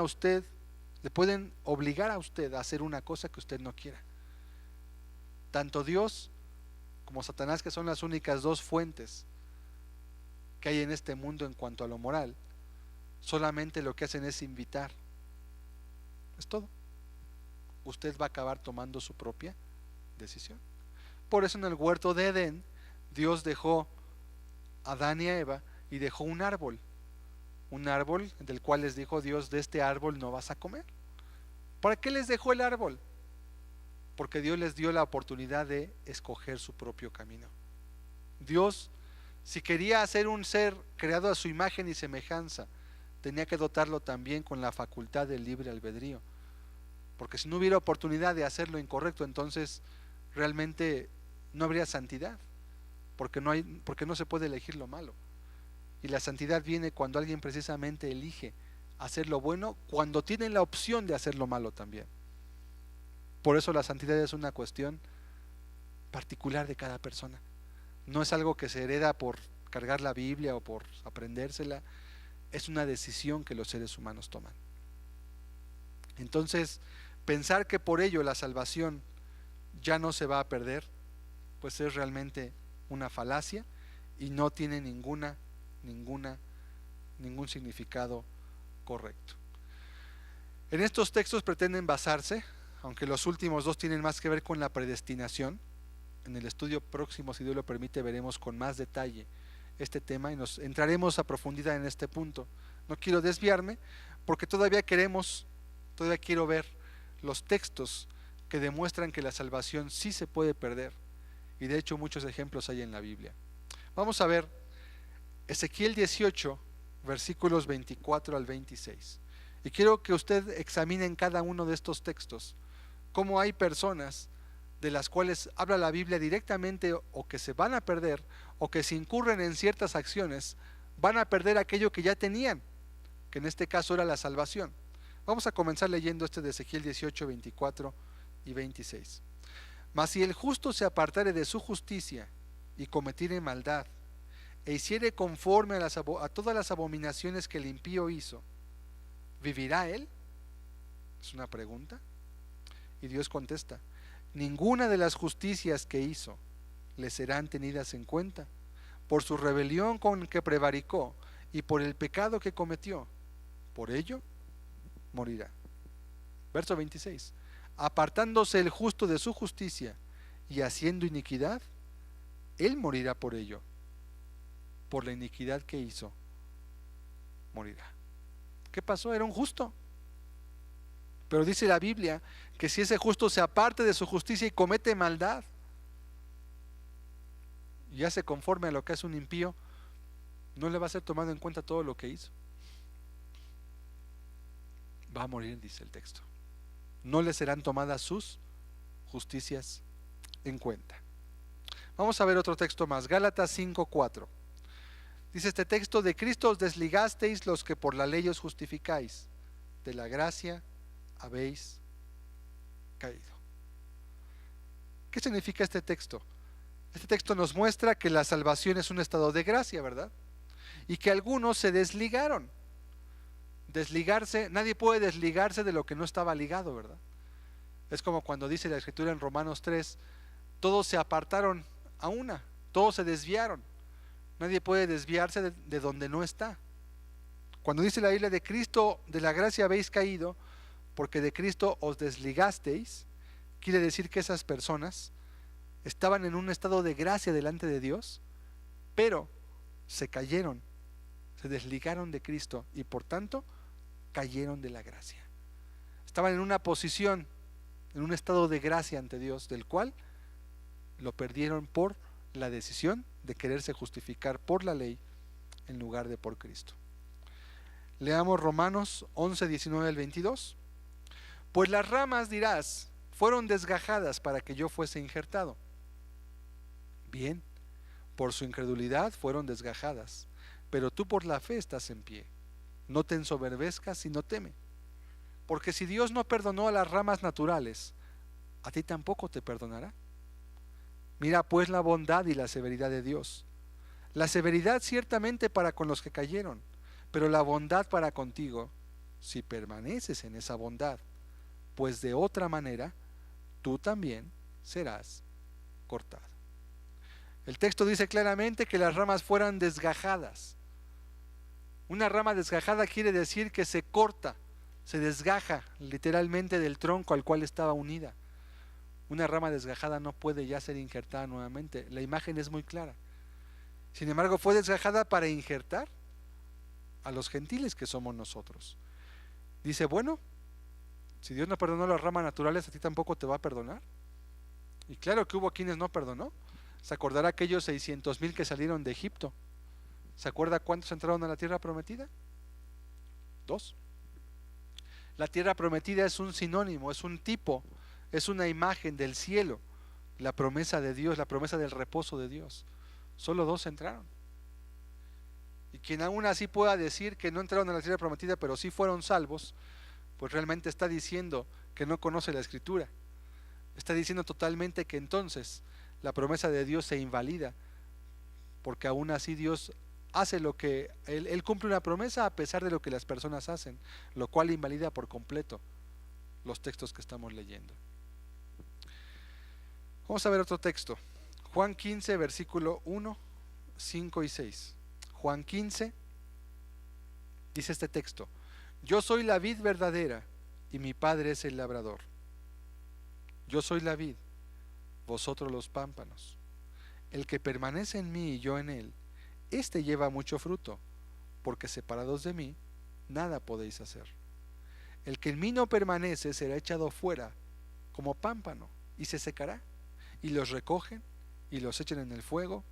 obligar a usted a hacer una cosa que usted no quiera. Tanto Dios como Satanás, que son las únicas dos fuentes que hay en este mundo en cuanto a lo moral, solamente lo que hacen es invitar. Es todo. Usted va a acabar tomando su propia decisión. Por eso en el huerto de Edén, Dios dejó a Adán y a Eva y dejó un árbol del cual les dijo Dios, de este árbol no vas a comer. ¿Para qué les dejó el árbol? Porque Dios les dio la oportunidad de escoger su propio camino. Dios, si quería hacer un ser creado a su imagen y semejanza, tenía que dotarlo también con la facultad del libre albedrío. Porque si no hubiera oportunidad de hacer lo incorrecto, entonces realmente no habría santidad, porque no se puede elegir lo malo. Y la santidad viene cuando alguien precisamente elige hacer lo bueno, cuando tiene la opción de hacer lo malo también. Por eso la santidad es una cuestión particular de cada persona. No es algo que se hereda por cargar la Biblia o por aprendérsela, es una decisión que los seres humanos toman. Entonces, pensar que por ello la salvación ya no se va a perder, pues es realmente una falacia y no tiene ningún significado correcto. En estos textos pretenden basarse, aunque los últimos dos tienen más que ver con la predestinación. En el estudio próximo, si Dios lo permite, veremos con más detalle este tema y nos entraremos a profundidad en este punto. No quiero desviarme porque todavía quiero ver los textos que demuestran que la salvación sí se puede perder, y de hecho muchos ejemplos hay en la Biblia. Vamos a ver Ezequiel 18, versículos 24 al 26, y quiero que usted examine en cada uno de estos textos cómo hay personas de las cuales habla la Biblia directamente, o que se van a perder, o que si incurren en ciertas acciones van a perder aquello que ya tenían, que en este caso era la salvación. Vamos a comenzar leyendo este de Ezequiel 18, 24 y 26. Mas si el justo se apartare de su justicia y cometiere maldad, e hiciere conforme a todas las abominaciones que el impío hizo, ¿vivirá él? Es una pregunta. Y Dios contesta: ninguna de las justicias que hizo le serán tenidas en cuenta. Por su rebelión con que prevaricó y por el pecado que cometió, por ello morirá. Verso 26. Apartándose el justo de su justicia y haciendo iniquidad, él morirá por ello. Por la iniquidad que hizo, morirá. ¿Qué pasó? Era un justo. Pero dice la Biblia que si ese justo se aparte de su justicia y comete maldad y hace conforme a lo que hace un impío, no le va a ser tomado en cuenta todo lo que hizo. Va a morir, dice el texto. No le serán tomadas sus justicias en cuenta. Vamos a ver otro texto más, Gálatas 5:4. Dice este texto: de Cristo os desligasteis los que por la ley os justificáis, de la gracia habéis caído. ¿Qué significa este texto? Este texto nos muestra que la salvación es un estado de gracia, ¿verdad? Y que algunos se desligaron. Desligarse, nadie puede desligarse de lo que no estaba ligado, ¿verdad? Es como cuando dice la Escritura en Romanos 3, todos se apartaron a una, todos se desviaron. Nadie puede desviarse de donde no está. Cuando dice la Biblia de Cristo, de la gracia habéis caído, porque de Cristo os desligasteis, quiere decir que esas personas estaban en un estado de gracia delante de Dios, pero se cayeron, se desligaron de Cristo y por tanto cayeron de la gracia. Estaban en una posición, en un estado de gracia ante Dios, del cual lo perdieron por la decisión de quererse justificar por la ley en lugar de por Cristo. Leamos Romanos 11, 19 al 22. Pues las ramas, dirás, fueron desgajadas para que yo fuese injertado. Bien, por su incredulidad fueron desgajadas, pero tú por la fe estás en pie. No te ensoberbezcas, sino teme. Porque si Dios no perdonó a las ramas naturales, a ti tampoco te perdonará. Mira pues la bondad y la severidad de Dios. La severidad ciertamente para con los que cayeron, pero la bondad para contigo, si permaneces en esa bondad, pues de otra manera tú también serás cortado. El texto dice claramente que las ramas fueran desgajadas. Una rama desgajada quiere decir que se corta, se desgaja literalmente del tronco al cual estaba unida. Una rama desgajada no puede ya ser injertada nuevamente. La imagen es muy clara. Sin embargo, fue desgajada para injertar a los gentiles que somos nosotros. Dice, bueno, si Dios no perdonó las ramas naturales, a ti tampoco te va a perdonar. Y claro que hubo quienes no perdonó. ¿Se acordará aquellos 600,000 que salieron de Egipto? ¿Se acuerda cuántos entraron a la tierra prometida? 2. La tierra prometida es un sinónimo, es un tipo, es una imagen del cielo, la promesa de Dios, la promesa del reposo de Dios. Solo 2 entraron. Y quien aún así pueda decir que no entraron a la tierra prometida, pero sí fueron salvos, pues realmente está diciendo que no conoce la Escritura. Está diciendo totalmente que entonces la promesa de Dios se invalida, porque aún así Dios hace lo que Él cumple una promesa a pesar de lo que las personas hacen, lo cual invalida por completo los textos que estamos leyendo. Vamos a ver otro texto. Juan 15, versículo 1, 5 y 6. Juan 15, dice este texto: yo soy la vid verdadera y mi Padre es el labrador. Yo soy la vid, vosotros los pámpanos. El que permanece en mí y yo en él, éste lleva mucho fruto, porque separados de mí, nada podéis hacer. El que en mí no permanece será echado fuera como pámpano y se secará, y los recogen y los echan en el fuego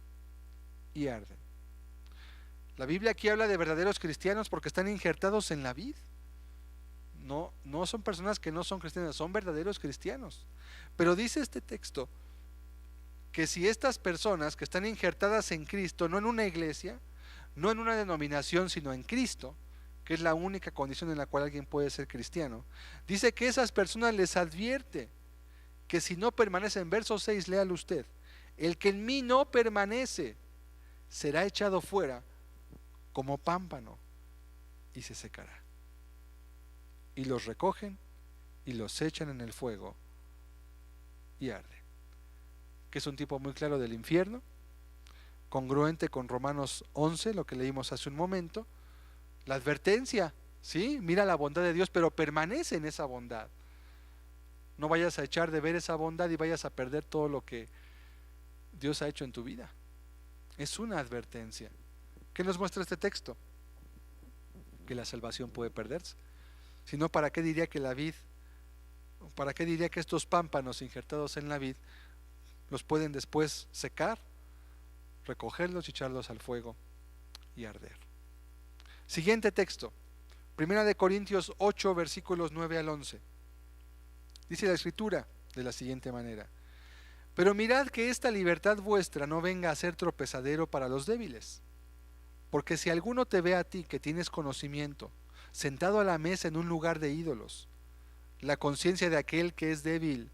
y arden. La Biblia aquí habla de verdaderos cristianos porque están injertados en la vid. No son personas que no son cristianas, son verdaderos cristianos. Pero dice este texto que si estas personas que están injertadas en Cristo, no en una iglesia, no en una denominación, sino en Cristo, que es la única condición en la cual alguien puede ser cristiano, dice que esas personas les advierte que si no permanecen, verso 6, léalo usted: el que en mí no permanece será echado fuera como pámpano y se secará. Y los recogen y los echan en el fuego y arden. Que es un tipo muy claro del infierno, congruente con Romanos 11, lo que leímos hace un momento. La advertencia, ¿sí? Mira la bondad de Dios, pero permanece en esa bondad. No vayas a echar de ver esa bondad y vayas a perder todo lo que Dios ha hecho en tu vida. Es una advertencia. ¿Qué nos muestra este texto? Que la salvación puede perderse. Si no, ¿para qué diría que la vid, para qué diría que estos pámpanos injertados en la vid los pueden después secar, recogerlos y echarlos al fuego y arder? Siguiente texto, 1 Corintios 8, versículos 9 al 11. Dice la Escritura de la siguiente manera: pero mirad que esta libertad vuestra no venga a ser tropezadero para los débiles. Porque si alguno te ve a ti que tienes conocimiento, sentado a la mesa en un lugar de ídolos, la conciencia de aquel que es débil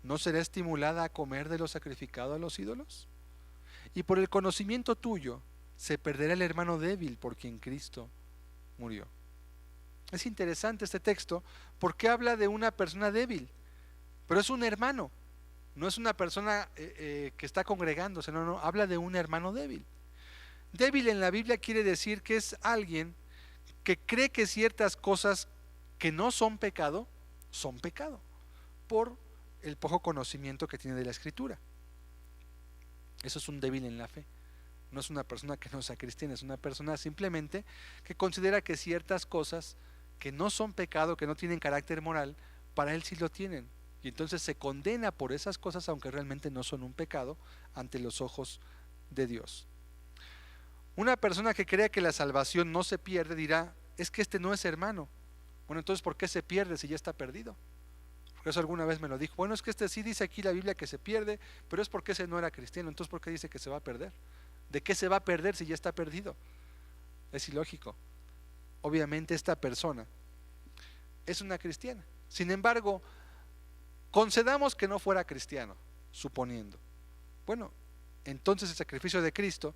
¿no será estimulada a comer de lo sacrificado a los ídolos? Y por el conocimiento tuyo se perderá el hermano débil por quien Cristo murió. Es interesante este texto porque habla de una persona débil, pero es un hermano, no es una persona que está congregándose, no, habla de un hermano débil. Débil en la Biblia quiere decir que es alguien que cree que ciertas cosas que no son pecado son pecado, por el poco conocimiento que tiene de la Escritura. Eso es un débil en la fe. No es una persona que no sea cristiana, es una persona simplemente que considera que ciertas cosas que no son pecado, que no tienen carácter moral, para él sí lo tienen. Y entonces se condena por esas cosas, aunque realmente no son un pecado ante los ojos de Dios. Una persona que crea que la salvación no se pierde dirá, es que este no es hermano. Bueno, entonces ¿por qué se pierde si ya está perdido? Porque eso alguna vez me lo dijo. Bueno, es que este sí dice aquí la Biblia que se pierde, pero es porque ese no era cristiano. Entonces ¿por qué dice que se va a perder? ¿De qué se va a perder si ya está perdido? Es ilógico. Obviamente esta persona es una cristiana. Sin embargo, concedamos que no fuera cristiano, suponiendo. Bueno, entonces el sacrificio de Cristo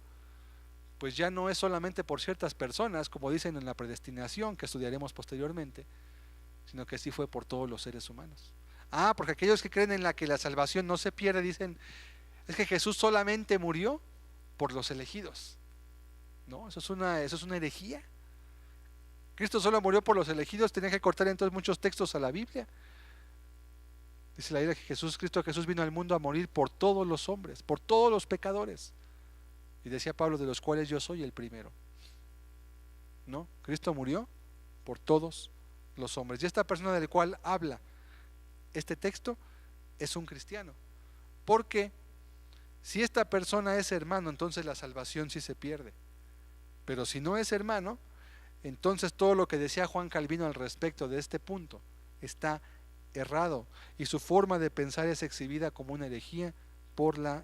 pues ya no es solamente por ciertas personas, como dicen en la predestinación, que estudiaremos posteriormente, sino que sí fue por todos los seres humanos. Porque aquellos que creen en la que la salvación no se pierde dicen, es que Jesús solamente murió por los elegidos. No, eso es una herejía. Cristo solo murió por los elegidos, tenía que cortar entonces muchos textos a la Biblia. Dice la Biblia que Cristo Jesús vino al mundo a morir por todos los hombres, por todos los pecadores. Y decía Pablo, de los cuales yo soy el primero. No, Cristo murió por todos los hombres. Y esta persona del cual habla este texto es un cristiano. Porque si esta persona es hermano, entonces la salvación sí se pierde. Pero si no es hermano, entonces todo lo que decía Juan Calvino al respecto de este punto está errado. Y su forma de pensar es exhibida como una herejía por la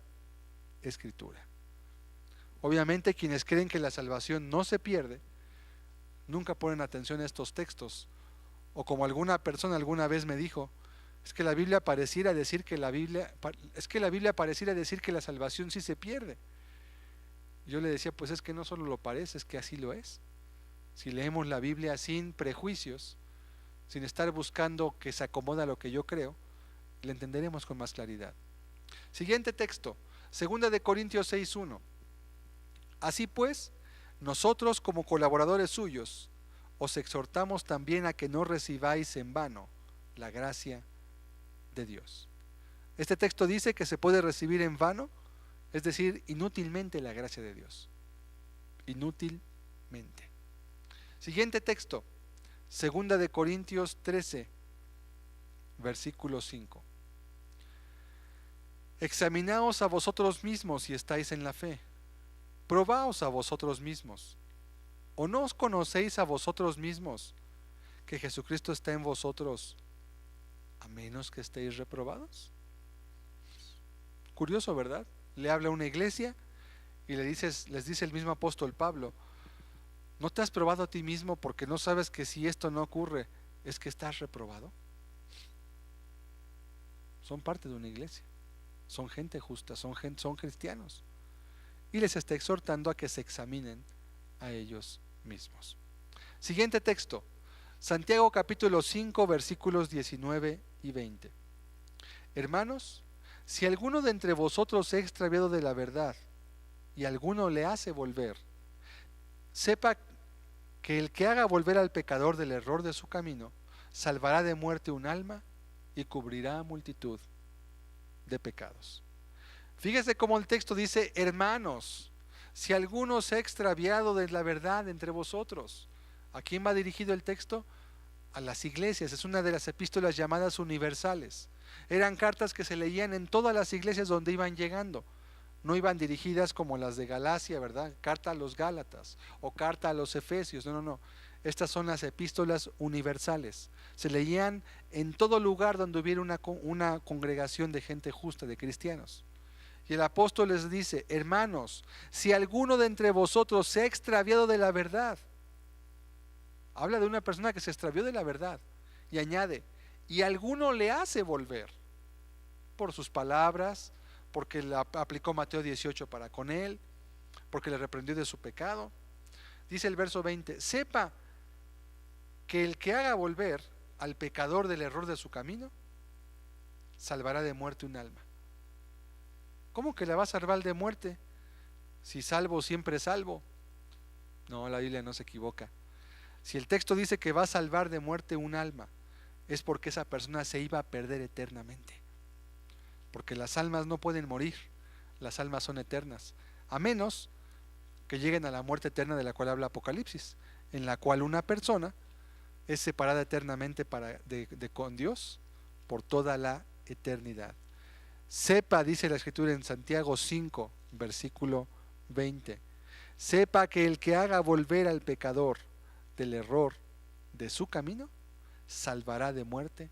Escritura. Obviamente quienes creen que la salvación no se pierde, nunca ponen atención a estos textos. O como alguna persona alguna vez me dijo, es que la Biblia pareciera decir que la Biblia pareciera decir que la salvación sí se pierde. Yo le decía, pues es que no solo lo parece, es que así lo es. Si leemos la Biblia sin prejuicios, sin estar buscando que se acomoda a lo que yo creo, la entenderemos con más claridad. Siguiente texto, 2 de Corintios 6:1. Así pues, nosotros como colaboradores suyos, os exhortamos también a que no recibáis en vano la gracia de Dios. Este texto dice que se puede recibir en vano, es decir, inútilmente la gracia de Dios. Inútilmente. Siguiente texto, 2 de Corintios 13, versículo 5. Examinaos a vosotros mismos si estáis en la fe. Probaos a vosotros mismos. ¿O no os conocéis a vosotros mismos que Jesucristo está en vosotros, a menos que estéis reprobados? Curioso, ¿verdad? Le habla a una iglesia y les dice el mismo apóstol Pablo, ¿no te has probado a ti mismo porque no sabes que si esto no ocurre es que estás reprobado? Son parte de una iglesia, son gente justa, son cristianos. Y les está exhortando a que se examinen a ellos mismos. Siguiente texto, Santiago capítulo 5 versículos 19 y 20. Hermanos, si alguno de entre vosotros se ha extraviado de la verdad y alguno le hace volver, sepa que el que haga volver al pecador del error de su camino, salvará de muerte un alma y cubrirá multitud de pecados. Fíjese cómo el texto dice, hermanos, si alguno se ha extraviado de la verdad entre vosotros. ¿A quién va dirigido el texto? A las iglesias. Es una de las epístolas llamadas universales. Eran cartas que se leían en todas las iglesias donde iban llegando. No iban dirigidas como las de Galacia, ¿verdad? Carta a los Gálatas o carta a los Efesios. No. Estas son las epístolas universales. Se leían en todo lugar donde hubiera una congregación de gente justa, de cristianos. Y el apóstol les dice, hermanos, si alguno de entre vosotros se ha extraviado de la verdad, habla de una persona que se extravió de la verdad, y añade, y alguno le hace volver, por sus palabras, porque le aplicó Mateo 18 para con él, porque le reprendió de su pecado. Dice el verso 20, sepa que el que haga volver al pecador del error de su camino, salvará de muerte un alma. ¿Cómo que la va a salvar de muerte? Si salvo, siempre salvo. No, la Biblia no se equivoca. Si el texto dice que va a salvar de muerte un alma, es porque esa persona se iba a perder eternamente. Porque las almas no pueden morir, las almas son eternas, a menos que lleguen a la muerte eterna de la cual habla Apocalipsis, en la cual una persona es separada eternamente con Dios por toda la eternidad. Sepa, dice la Escritura en Santiago 5, versículo 20, sepa que el que haga volver al pecador del error de su camino, salvará de muerte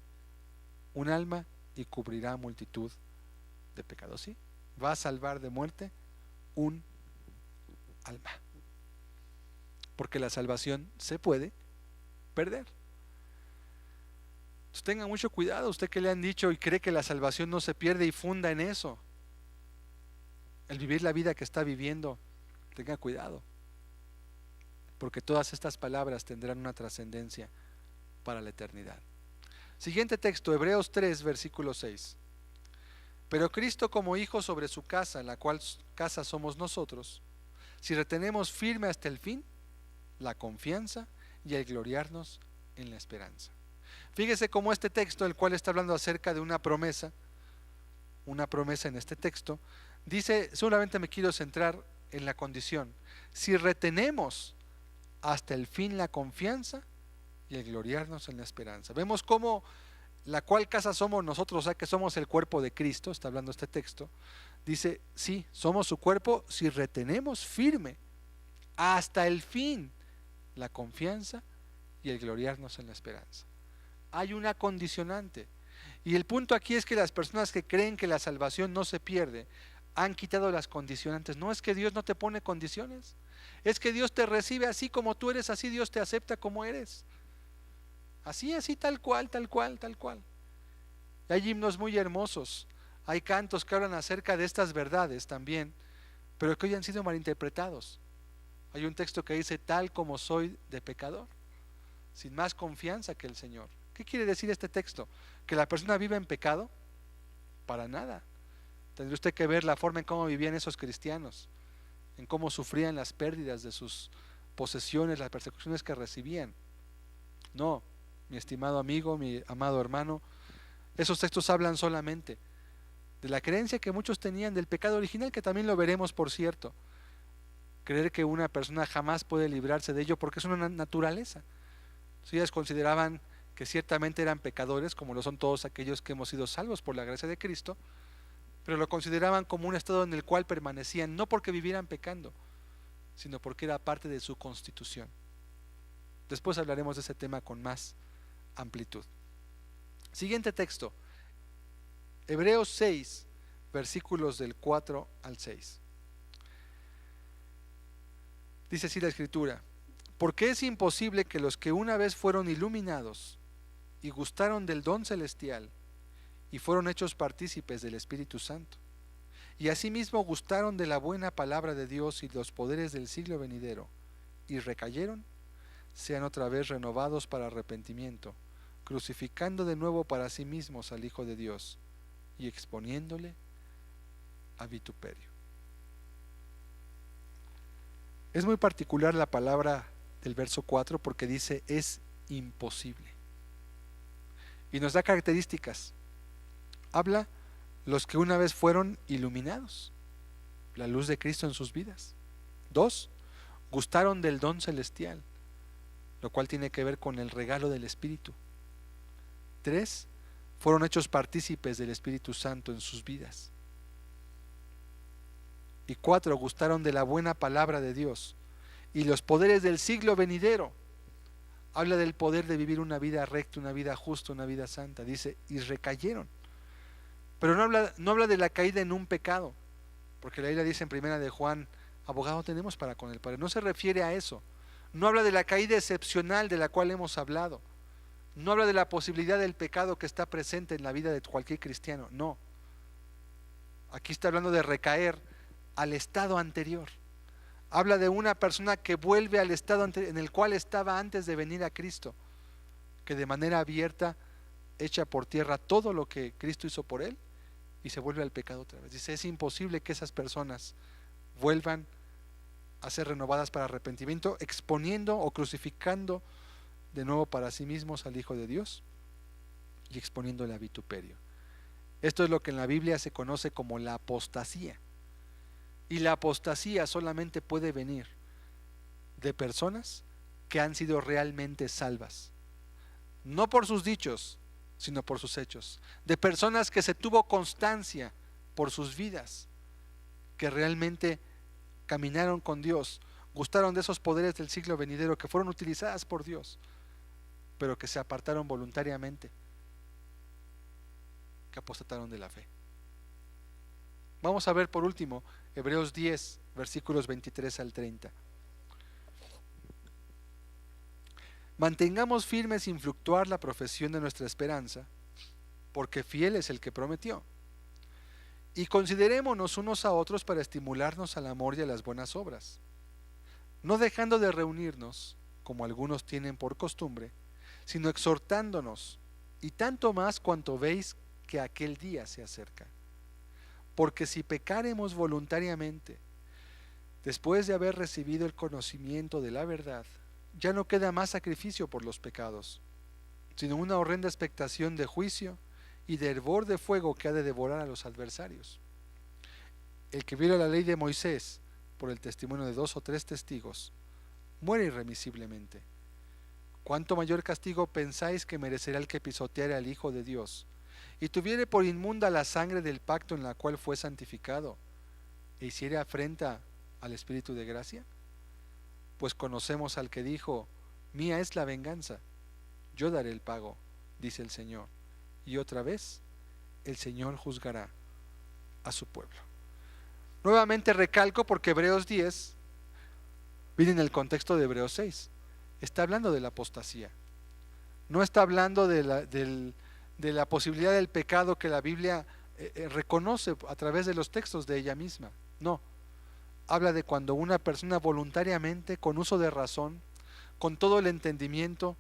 un alma y cubrirá multitud de pecados. ¿Sí? Va a salvar de muerte un alma. Porque la salvación se puede perder. Entonces tenga mucho cuidado, usted que le han dicho y cree que la salvación no se pierde y funda en eso. El vivir la vida que está viviendo, tenga cuidado. Porque todas estas palabras tendrán una trascendencia para la eternidad. Siguiente texto, Hebreos 3, versículo 6. Pero Cristo como hijo sobre su casa, la cual casa somos nosotros, si retenemos firme hasta el fin la confianza y el gloriarnos en la esperanza. Fíjese cómo este texto, el cual está hablando acerca de una promesa en este texto, dice, solamente me quiero centrar en la condición, si retenemos hasta el fin la confianza y el gloriarnos en la esperanza. Vemos cómo la cual casa somos nosotros, o sea que somos el cuerpo de Cristo, está hablando este texto, dice, sí, somos su cuerpo si retenemos firme hasta el fin la confianza y el gloriarnos en la esperanza. Hay una condicionante, y el punto aquí es que las personas que creen que la salvación no se pierde, han quitado las condicionantes. No es que Dios no te pone condiciones, es que Dios te recibe así como tú eres, así Dios te acepta como eres. Así, tal cual, tal cual, tal cual. Hay himnos muy hermosos, hay cantos que hablan acerca de estas verdades también, pero que hoy han sido malinterpretados. Hay un texto que dice, tal como soy de pecador, sin más confianza que el Señor. ¿Qué quiere decir este texto? ¿Que la persona vive en pecado? Para nada. Tendría usted que ver la forma en cómo vivían esos cristianos, en cómo sufrían las pérdidas de sus posesiones, las persecuciones que recibían. No, mi estimado amigo, mi amado hermano, esos textos hablan solamente de la creencia que muchos tenían del pecado original, que también lo veremos, por cierto. Creer que una persona jamás puede librarse de ello porque es una naturaleza. Si ellas consideraban que ciertamente eran pecadores, como lo son todos aquellos que hemos sido salvos por la gracia de Cristo, pero lo consideraban como un estado en el cual permanecían, no porque vivieran pecando, sino porque era parte de su constitución. Después hablaremos de ese tema con más amplitud. Siguiente texto, Hebreos 6, versículos del 4 al 6. Dice así la Escritura: porque es imposible que los que una vez fueron iluminados y gustaron del don celestial y fueron hechos partícipes del Espíritu Santo, y asimismo gustaron de la buena palabra de Dios y los poderes del siglo venidero, y recayeron, sean otra vez renovados para arrepentimiento, crucificando de nuevo para sí mismos al Hijo de Dios y exponiéndole a vituperio. Es muy particular la palabra del verso 4 porque dice es imposible y nos da características. Habla los que una vez fueron iluminados, la luz de Cristo en sus vidas. 2, gustaron del don celestial, lo cual tiene que ver con el regalo del Espíritu. 3, fueron hechos partícipes del Espíritu Santo en sus vidas. Y 4, gustaron de la buena palabra de Dios y los poderes del siglo venidero. Habla del poder de vivir una vida recta, una vida justa, una vida santa. Dice, y recayeron. Pero no habla de la caída en un pecado, porque la Biblia dice en primera de Juan, abogado tenemos para con el Padre. No se refiere a eso. No habla de la caída excepcional de la cual hemos hablado. No habla de la posibilidad del pecado que está presente en la vida de cualquier cristiano. No. Aquí está hablando de recaer al estado anterior. Habla de una persona que vuelve al estado en el cual estaba antes de venir a Cristo, que de manera abierta echa por tierra todo lo que Cristo hizo por él y se vuelve al pecado otra vez. Dice, es imposible que esas personas vuelvan a ser renovadas para arrepentimiento, exponiendo o crucificando de nuevo para sí mismos al Hijo de Dios y exponiéndole a vituperio. Esto es lo que en la Biblia se conoce como la apostasía. Y la apostasía solamente puede venir de personas que han sido realmente salvas, no por sus dichos, sino por sus hechos, de personas que se tuvo constancia por sus vidas, que realmente caminaron con Dios, gustaron de esos poderes del siglo venidero que fueron utilizadas por Dios, pero que se apartaron voluntariamente, que apostataron de la fe. Vamos a ver por último Hebreos 10, versículos 23 al 30. Mantengamos firme sin fluctuar la profesión de nuestra esperanza, porque fiel es el que prometió. Y considerémonos unos a otros para estimularnos al amor y a las buenas obras, no dejando de reunirnos, como algunos tienen por costumbre, sino exhortándonos, y tanto más cuanto veis que aquel día se acerca. Porque si pecáremos voluntariamente, después de haber recibido el conocimiento de la verdad, ya no queda más sacrificio por los pecados, sino una horrenda expectación de juicio y de hervor de fuego que ha de devorar a los adversarios. El que viola la ley de Moisés por el testimonio de 2 o 3 testigos, muere irremisiblemente. ¿Cuánto mayor castigo pensáis que merecerá el que pisoteare al Hijo de Dios, y tuviere por inmunda la sangre del pacto en la cual fue santificado, e hiciere afrenta al Espíritu de gracia? Pues conocemos al que dijo: mía es la venganza, yo daré el pago, dice el Señor. Y otra vez, el Señor juzgará a su pueblo. Nuevamente recalco porque Hebreos 10 viene en el contexto de Hebreos 6. Está hablando de la apostasía. No está hablando de la posibilidad del pecado que la Biblia reconoce a través de los textos de ella misma. No. Habla de cuando una persona voluntariamente, con uso de razón, con todo el entendimiento,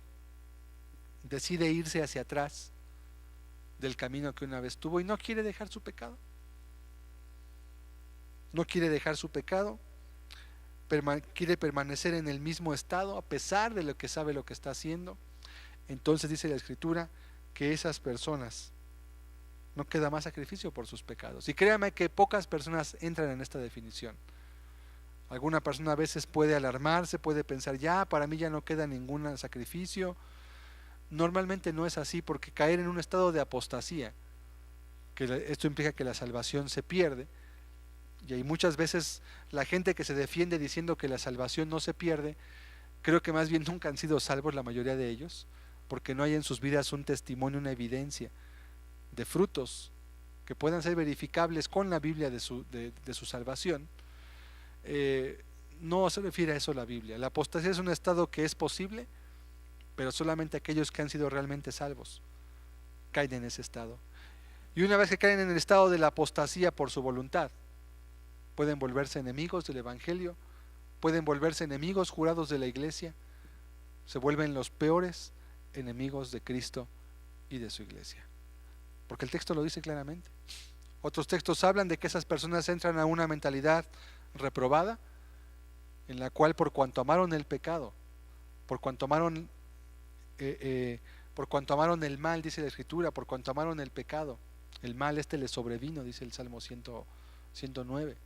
decide irse hacia atrás del camino que una vez tuvo y no quiere dejar su pecado. No quiere dejar su pecado, quiere permanecer en el mismo estado a pesar de lo que sabe lo que está haciendo. Entonces dice la Escritura que esas personas no queda más sacrificio por sus pecados. Y créame que pocas personas entran en esta definición. Alguna persona a veces puede alarmarse, puede pensar, ya, para mí ya no queda ningún sacrificio. Normalmente no es así, porque caer en un estado de apostasía, que esto implica que la salvación se pierde, y hay muchas veces la gente que se defiende diciendo que la salvación no se pierde, creo que más bien nunca han sido salvos la mayoría de ellos, porque no hay en sus vidas un testimonio, una evidencia de frutos que puedan ser verificables con la Biblia de su salvación. No se refiere a eso la Biblia. La apostasía es un estado que es posible, pero solamente aquellos que han sido realmente salvos caen en ese estado. Y una vez que caen en el estado de la apostasía por su voluntad, pueden volverse enemigos del Evangelio, pueden volverse enemigos jurados de la iglesia, se vuelven los peores enemigos de Cristo y de su iglesia, porque el texto lo dice claramente. Otros textos hablan de que esas personas entran a una mentalidad reprobada, en la cual por cuanto amaron el pecado, por cuanto amaron el mal, dice la Escritura, por cuanto amaron el pecado, el mal les sobrevino, dice el Salmo 109.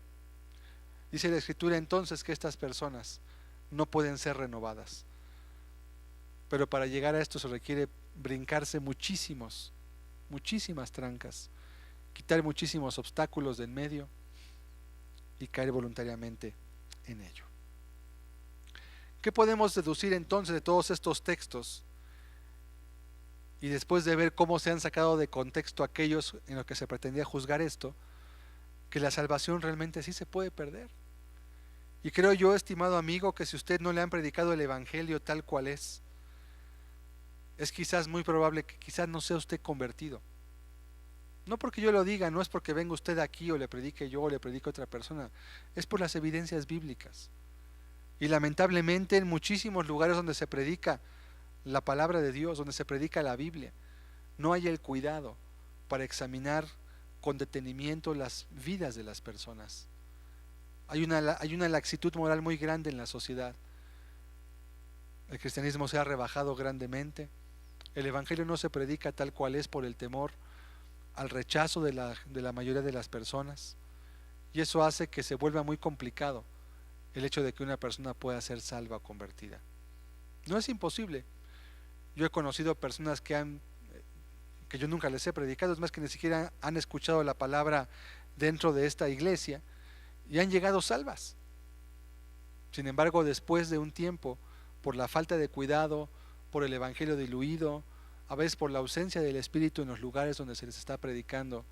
Dice la Escritura entonces que estas personas no pueden ser renovadas, pero para llegar a esto se requiere brincarse muchísimas trancas, quitar muchísimos obstáculos de en medio y caer voluntariamente en ello. ¿Qué podemos deducir entonces de todos estos textos? Y después de ver cómo se han sacado de contexto aquellos en los que se pretendía juzgar esto, que la salvación realmente sí se puede perder. Y creo yo, estimado amigo, que si usted no le han predicado el Evangelio tal cual es quizás muy probable que quizás no sea usted convertido. No porque yo lo diga, no es porque venga usted aquí o le predique yo o le predique otra persona, es por las evidencias bíblicas. Y lamentablemente en muchísimos lugares donde se predica la palabra de Dios, donde se predica la Biblia, no hay el cuidado para examinar con detenimiento las vidas de las personas. Hay una laxitud moral muy grande en la sociedad. El cristianismo se ha rebajado grandemente, El Evangelio no se predica tal cual es por el temor al rechazo de la mayoría de las personas, y eso hace que se vuelva muy complicado el hecho de que una persona pueda ser salva o convertida. No es imposible. Yo he conocido personas que yo nunca les he predicado, es más, que ni siquiera han escuchado la palabra dentro de esta iglesia y han llegado salvas. Sin embargo, después de un tiempo, por la falta de cuidado, por el evangelio diluido, a veces por la ausencia del Espíritu en los lugares donde se les está predicando,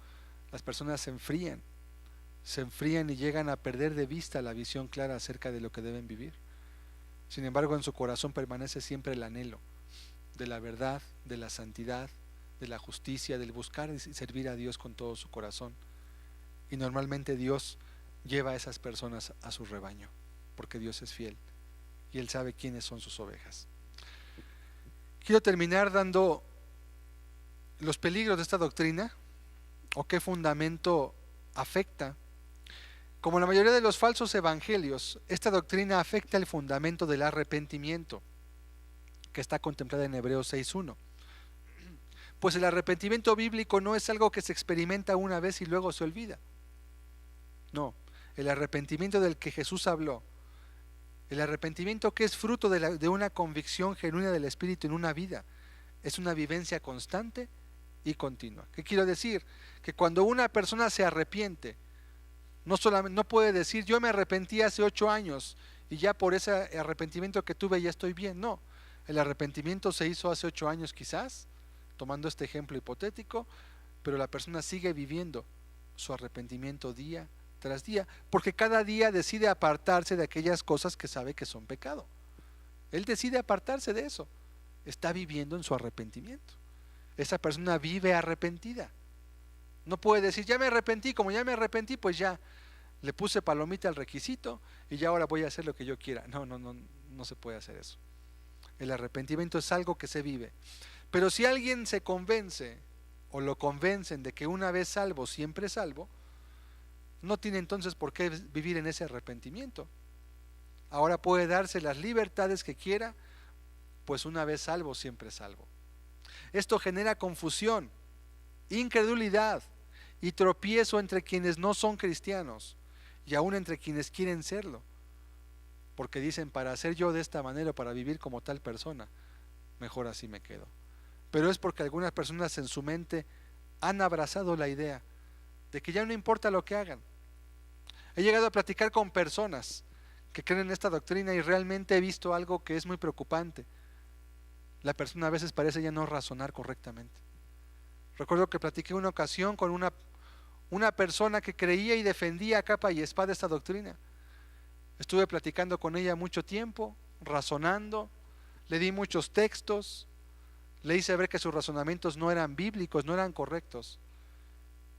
las personas se enfrían y llegan a perder de vista la visión clara acerca de lo que deben vivir. Sin embargo, en su corazón permanece siempre el anhelo de la verdad, de la santidad, de la justicia, del buscar y servir a Dios con todo su corazón. Y normalmente Dios lleva a esas personas a su rebaño, porque Dios es fiel y Él sabe quiénes son sus ovejas. Quiero terminar dando los peligros de esta doctrina, o qué fundamento afecta. Como la mayoría de los falsos evangelios, esta doctrina afecta el fundamento del arrepentimiento, que está contemplada en Hebreos 6:1. Pues el arrepentimiento bíblico no es algo que se experimenta una vez y luego se olvida. No, el arrepentimiento del que Jesús habló, el arrepentimiento que es fruto de una convicción genuina del Espíritu en una vida, es una vivencia constante y continua. ¿Qué quiero decir? Que cuando una persona se arrepiente, no puede decir yo me arrepentí hace 8 años y ya por ese arrepentimiento que tuve ya estoy bien. No, el arrepentimiento se hizo hace 8 años quizás, tomando este ejemplo hipotético, pero la persona sigue viviendo su arrepentimiento día tras día, porque cada día decide apartarse de aquellas cosas que sabe que son pecado. Él decide apartarse de eso, está viviendo en su arrepentimiento. Esa persona vive arrepentida. No puede decir ya me arrepentí, como ya me arrepentí pues ya le puse palomita al requisito y ya ahora voy a hacer lo que yo quiera. No se puede hacer eso. El arrepentimiento es algo que se vive. Pero si alguien se convence o lo convencen de que una vez salvo siempre salvo, no tiene entonces por qué vivir en ese arrepentimiento. Ahora puede darse las libertades que quiera, pues una vez salvo siempre salvo. Esto genera confusión, incredulidad y tropiezo entre quienes no son cristianos y aún entre quienes quieren serlo, porque dicen para ser yo de esta manera o para vivir como tal persona, mejor así me quedo. Pero es porque algunas personas en su mente han abrazado la idea de que ya no importa lo que hagan. He llegado a platicar con personas que creen en esta doctrina y realmente he visto algo que es muy preocupante. La persona a veces parece ya no razonar correctamente. Recuerdo que platiqué una ocasión con una persona que creía y defendía a capa y espada esta doctrina. Estuve platicando con ella mucho tiempo, razonando, le di muchos textos, le hice ver que sus razonamientos no eran bíblicos, no eran correctos,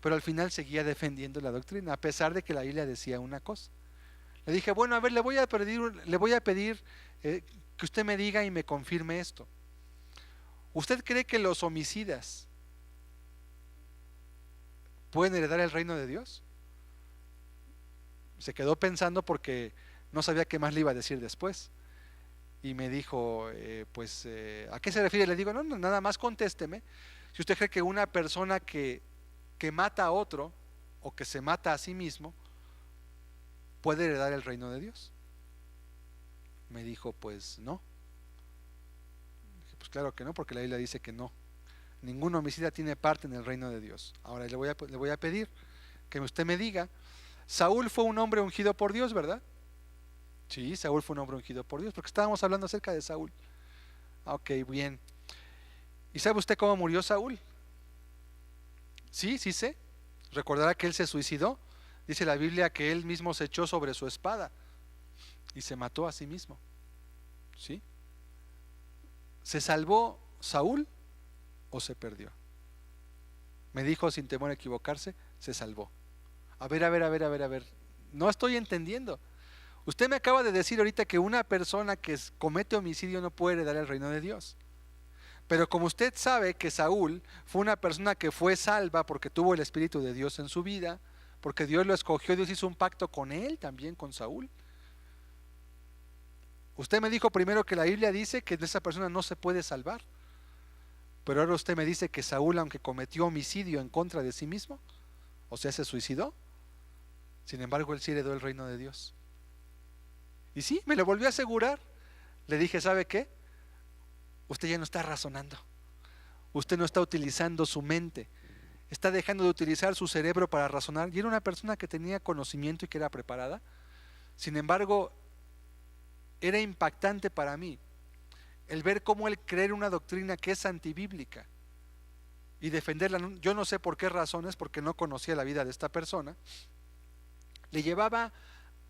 pero al final seguía defendiendo la doctrina, a pesar de que la Biblia decía una cosa. Le dije, bueno, a ver, le voy a pedir que usted me diga y me confirme esto. ¿Usted cree que los homicidas pueden heredar el reino de Dios? Se quedó pensando porque no sabía qué más le iba a decir después. Y me dijo, ¿a qué se refiere? Le digo, no, nada más contésteme. Si usted cree que una persona que mata a otro o que se mata a sí mismo puede heredar el reino de Dios. Me dijo, pues no. Dije, pues claro que no, porque la Biblia dice que no. Ningún homicida tiene parte en el reino de Dios. Ahora le voy a pedir que usted me diga, Saúl fue un hombre ungido por Dios, ¿verdad? Sí, Saúl fue un hombre ungido por Dios, porque estábamos hablando acerca de Saúl. Ok, bien. ¿Y sabe usted cómo murió Saúl? Sí sé. Recordará que él se suicidó. Dice la Biblia que él mismo se echó sobre su espada y se mató a sí mismo. ¿Sí? ¿Se salvó Saúl o se perdió? Me dijo sin temor a equivocarse, se salvó. A ver. No estoy entendiendo. Usted me acaba de decir ahorita que una persona que comete homicidio no puede heredar el reino de Dios. Pero como usted sabe que Saúl fue una persona que fue salva porque tuvo el Espíritu de Dios en su vida, porque Dios lo escogió, Dios hizo un pacto con él, también con Saúl. Usted me dijo primero que la Biblia dice que esa persona no se puede salvar. Pero ahora usted me dice que Saúl, aunque cometió homicidio en contra de sí mismo, o sea, se suicidó, sin embargo él sí heredó el reino de Dios. Y sí, me lo volvió a asegurar. Le dije, ¿sabe qué? Usted ya no está razonando, usted no está utilizando su mente, está dejando de utilizar su cerebro para razonar. Y era una persona que tenía conocimiento y que era preparada. Sin embargo, era impactante para mí el ver cómo él creer una doctrina que es antibíblica y defenderla. Yo no sé por qué razones, porque no conocía la vida de esta persona, le llevaba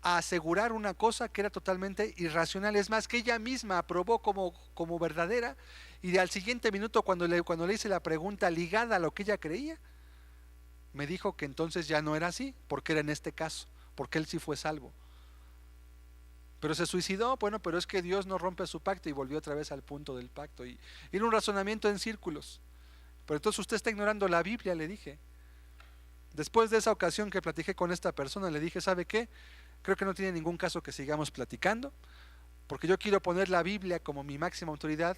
a asegurar una cosa que era totalmente irracional. Es más, que ella misma aprobó como verdadera, y al siguiente minuto, cuando le hice la pregunta ligada a lo que ella creía, me dijo que entonces ya no era así, porque era en este caso, porque él sí fue salvo. Pero se suicidó. Bueno, pero es que Dios no rompe su pacto, y volvió otra vez al punto del pacto, y era un razonamiento en círculos. Pero entonces usted está ignorando la Biblia, le dije. Después de esa ocasión que platiqué con esta persona, le dije, ¿sabe qué? Creo que no tiene ningún caso que sigamos platicando, porque yo quiero poner la Biblia como mi máxima autoridad,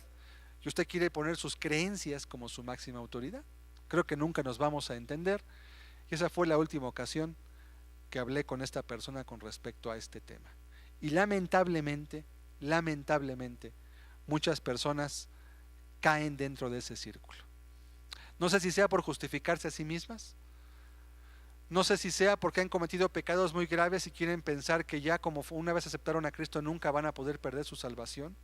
y usted quiere poner sus creencias como su máxima autoridad. Creo que nunca nos vamos a entender, y esa fue la última ocasión que hablé con esta persona con respecto a este tema. Y lamentablemente, muchas personas caen dentro de ese círculo. No sé si sea por justificarse a sí mismas, no sé si sea porque han cometido pecados muy graves y quieren pensar que ya como una vez aceptaron a Cristo nunca van a poder perder su salvación,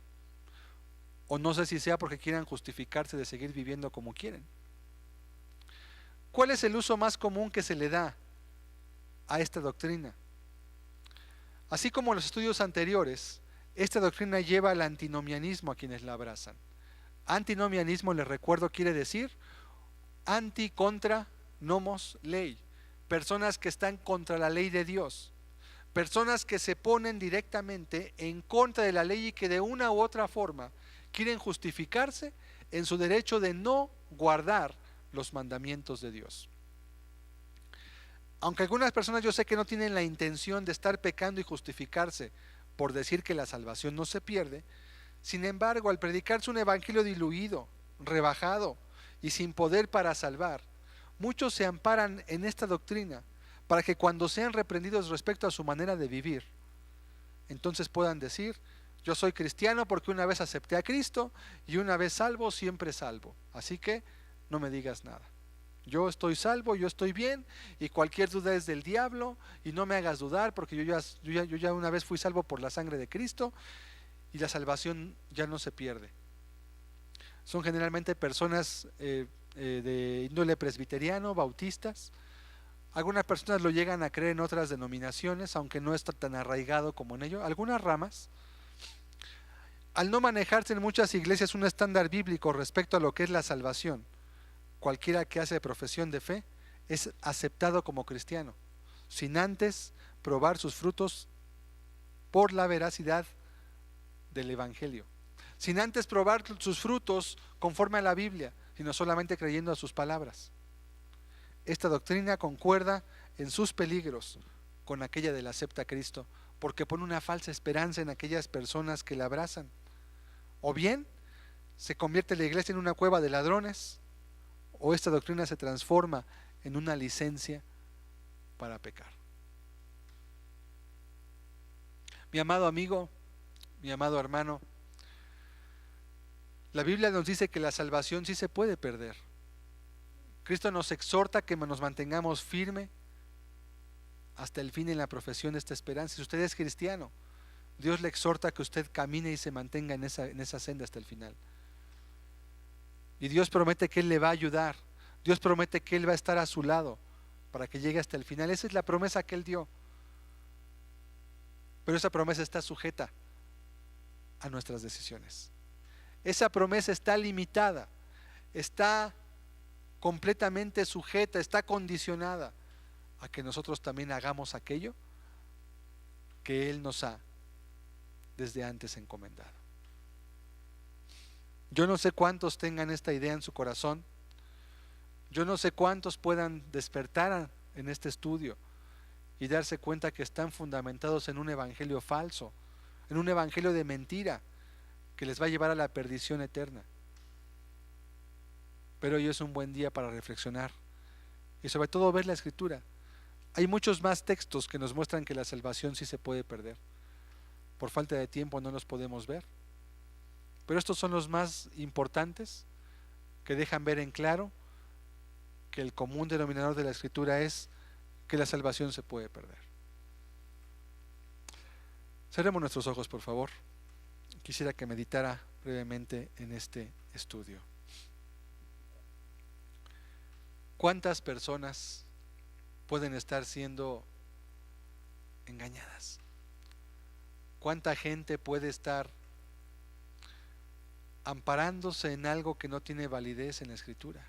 o no sé si sea porque quieran justificarse de seguir viviendo como quieren. ¿Cuál es el uso más común que se le da a esta doctrina? Así como en los estudios anteriores, esta doctrina lleva al antinomianismo a quienes la abrazan. Antinomianismo, les recuerdo, quiere decir anti, contra, nomos, ley. Personas que están contra la ley de Dios, personas que se ponen directamente en contra de la ley y que de una u otra forma quieren justificarse en su derecho de no guardar los mandamientos de Dios. Aunque algunas personas yo sé que no tienen la intención de estar pecando y justificarse por decir que la salvación no se pierde, sin embargo, al predicarse un evangelio diluido, rebajado y sin poder para salvar, muchos se amparan en esta doctrina para que cuando sean reprendidos respecto a su manera de vivir, entonces puedan decir, yo soy cristiano porque una vez acepté a Cristo, y una vez salvo, siempre salvo. Así que no me digas nada. Yo estoy salvo, yo estoy bien, y cualquier duda es del diablo, y no me hagas dudar porque yo ya una vez fui salvo por la sangre de Cristo, y la salvación ya no se pierde. Son generalmente personas de índole presbiteriano, bautistas. Algunas personas lo llegan a creer en otras denominaciones, aunque no está tan arraigado como en ello. Algunas ramas, al no manejarse en muchas iglesias un estándar bíblico respecto a lo que es la salvación, cualquiera que hace profesión de fe es aceptado como cristiano, sin antes probar sus frutos por la veracidad del evangelio, sin antes probar sus frutos conforme a la Biblia, sino solamente creyendo a sus palabras. Esta doctrina concuerda en sus peligros con aquella del acepta a Cristo, porque pone una falsa esperanza en aquellas personas que la abrazan. O bien se convierte la iglesia en una cueva de ladrones, o esta doctrina se transforma en una licencia para pecar. Mi amado amigo, mi amado hermano, la Biblia nos dice que la salvación sí se puede perder. Cristo nos exhorta que nos mantengamos firmes hasta el fin en la profesión de esta esperanza. Si usted es cristiano, Dios le exhorta que usted camine y se mantenga en esa senda hasta el final. Y Dios promete que Él le va a ayudar. Dios promete que Él va a estar a su lado para que llegue hasta el final. Esa es la promesa que Él dio. Pero esa promesa está sujeta a nuestras decisiones. Esa promesa está limitada, está completamente sujeta, está condicionada a que nosotros también hagamos aquello que Él nos ha desde antes encomendado. Yo no sé cuántos tengan esta idea en su corazón, yo no sé cuántos puedan despertar en este estudio y darse cuenta que están fundamentados en un evangelio falso, en un evangelio de mentira que les va a llevar a la perdición eterna. pero hoy es un buen día para reflexionar y sobre todo ver la Escritura. Hay muchos más textos que nos muestran que la salvación sí se puede perder. Por falta de tiempo no los podemos ver, pero estos son los más importantes, que dejan ver en claro que el común denominador de la Escritura es que la salvación se puede perder. Cerremos nuestros ojos, por favor. Quisiera que meditara brevemente en este estudio. ¿Cuántas personas pueden estar siendo engañadas? ¿Cuánta gente puede estar amparándose en algo que no tiene validez en la Escritura?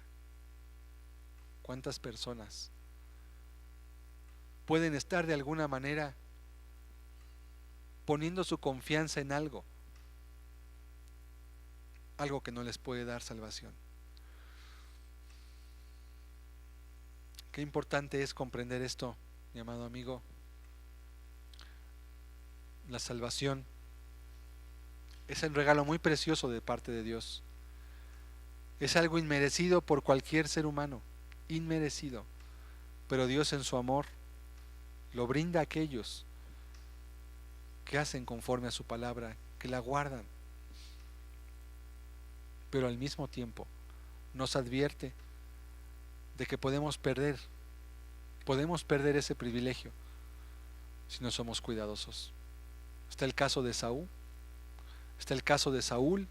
¿Cuántas personas pueden estar de alguna manera poniendo su confianza en algo que no les puede dar salvación? Qué importante es comprender esto, mi amado amigo. La salvación es un regalo muy precioso de parte de Dios. Es algo inmerecido por cualquier ser humano, inmerecido. Pero Dios en su amor lo brinda a aquellos que hacen conforme a su palabra, que la guardan. Pero al mismo tiempo nos advierte de que podemos perder ese privilegio si no somos cuidadosos. Está el caso de Saúl, está el caso de Saúl,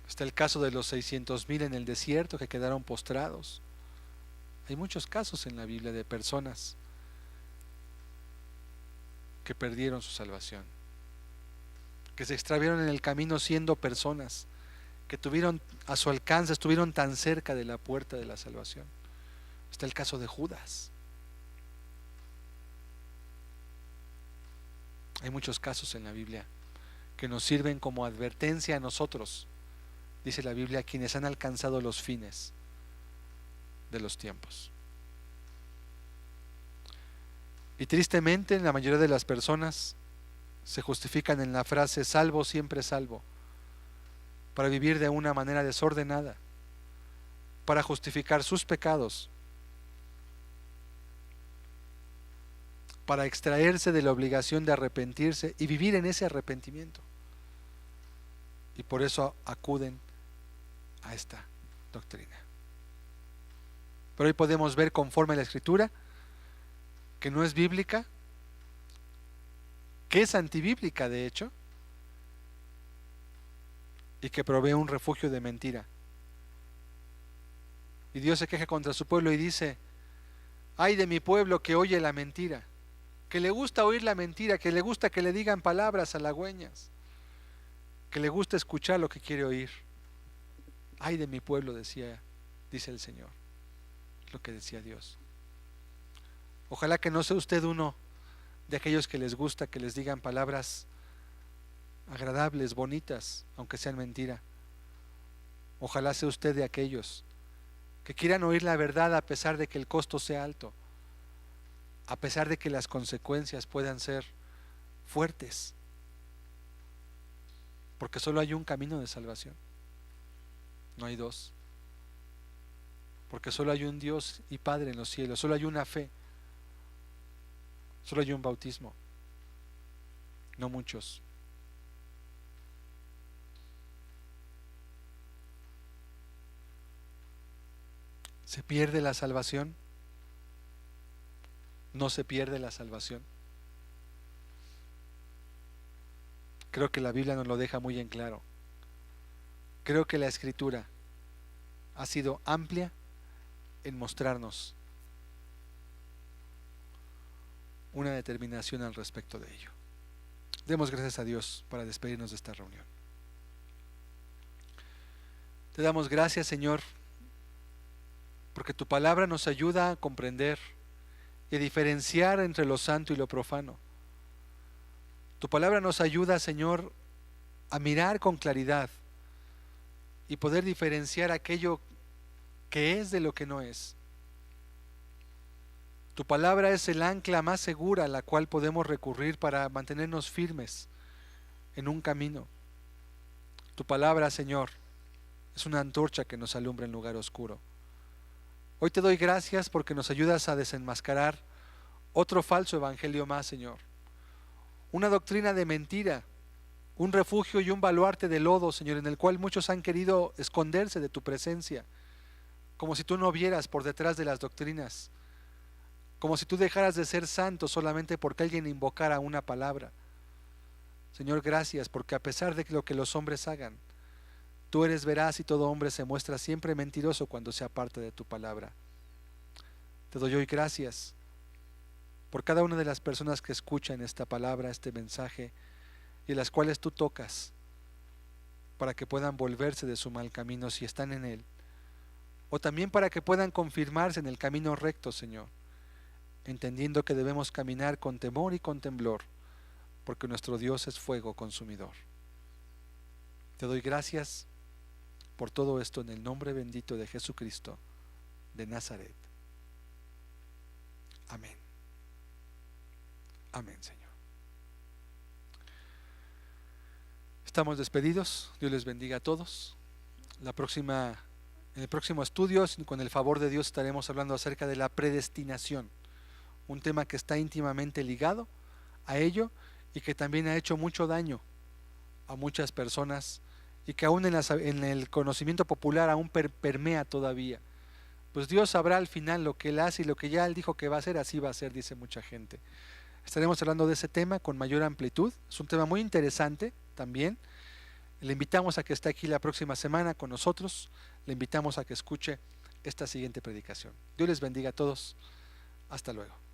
está el caso de los 600,000 en el desierto que quedaron postrados. Hay muchos casos en la Biblia de personas que perdieron su salvación, que se extraviaron en el camino siendo personas que tuvieron a su alcance, estuvieron tan cerca de la puerta de la salvación. Está el caso de Judas. Hay muchos casos en la Biblia que nos sirven como advertencia a nosotros, dice la Biblia, quienes han alcanzado los fines de los tiempos. Y tristemente la mayoría de las personas se justifican en la frase salvo siempre salvo, para vivir de una manera desordenada, para justificar sus pecados, para extraerse de la obligación de arrepentirse y vivir en ese arrepentimiento. Y por eso acuden a esta doctrina. Pero hoy podemos ver, conforme a la Escritura, que no es bíblica, que es antibíblica de hecho, y que provee un refugio de mentira. Y Dios se queja contra su pueblo y dice: ay de mi pueblo que oye la mentira, que le gusta oír la mentira, que le gusta que le digan palabras halagüeñas, que le gusta escuchar lo que quiere oír. Ay de mi pueblo, dice el Señor, lo que decía Dios. Ojalá que no sea usted uno de aquellos que les gusta que les digan palabras agradables, bonitas, aunque sean mentira. Ojalá sea usted de aquellos que quieran oír la verdad a pesar de que el costo sea alto, a pesar de que las consecuencias puedan ser fuertes, porque solo hay un camino de salvación, no hay dos, porque solo hay un Dios y Padre en los cielos, solo hay una fe, solo hay un bautismo, no muchos. ¿Se pierde la salvación? ¿No se pierde la salvación? Creo que la Biblia nos lo deja muy en claro. Creo que la Escritura ha sido amplia en mostrarnos una determinación al respecto de ello. Demos gracias a Dios para despedirnos de esta reunión. Te damos gracias, Señor, porque tu palabra nos ayuda a comprender y a diferenciar entre lo santo y lo profano. Tu palabra nos ayuda, Señor, a mirar con claridad y poder diferenciar aquello que es de lo que no es. Tu palabra es el ancla más segura a la cual podemos recurrir para mantenernos firmes en un camino. Tu palabra, Señor, es una antorcha que nos alumbra en lugar oscuro. Hoy te doy gracias porque nos ayudas a desenmascarar otro falso evangelio más, Señor. Una doctrina de mentira, un refugio y un baluarte de lodo, Señor, en el cual muchos han querido esconderse de tu presencia, como si tú no vieras por detrás de las doctrinas, como si tú dejaras de ser santo solamente porque alguien invocara una palabra. Señor, gracias porque a pesar de lo que los hombres hagan, tú eres veraz y todo hombre se muestra siempre mentiroso cuando se aparta de tu palabra. Te doy hoy gracias por cada una de las personas que escuchan esta palabra, este mensaje, y las cuales tú tocas para que puedan volverse de su mal camino si están en él, o también para que puedan confirmarse en el camino recto, Señor, entendiendo que debemos caminar con temor y con temblor, porque nuestro Dios es fuego consumidor. Te doy gracias por todo esto en el nombre bendito de Jesucristo de Nazaret. Amén. Amén, Señor. Estamos despedidos. Dios les bendiga a todos. En el próximo estudio, con el favor de Dios, estaremos hablando acerca de la predestinación, un tema que está íntimamente ligado a ello y que también ha hecho mucho daño a muchas personas y que aún en el conocimiento popular aún permea todavía. Pues Dios sabrá al final lo que Él hace y lo que ya Él dijo que va a hacer, así va a ser, dice mucha gente. Estaremos hablando de ese tema con mayor amplitud. Es un tema muy interesante también. Le invitamos a que esté aquí la próxima semana con nosotros. Le invitamos a que escuche esta siguiente predicación. Dios les bendiga a todos. Hasta luego.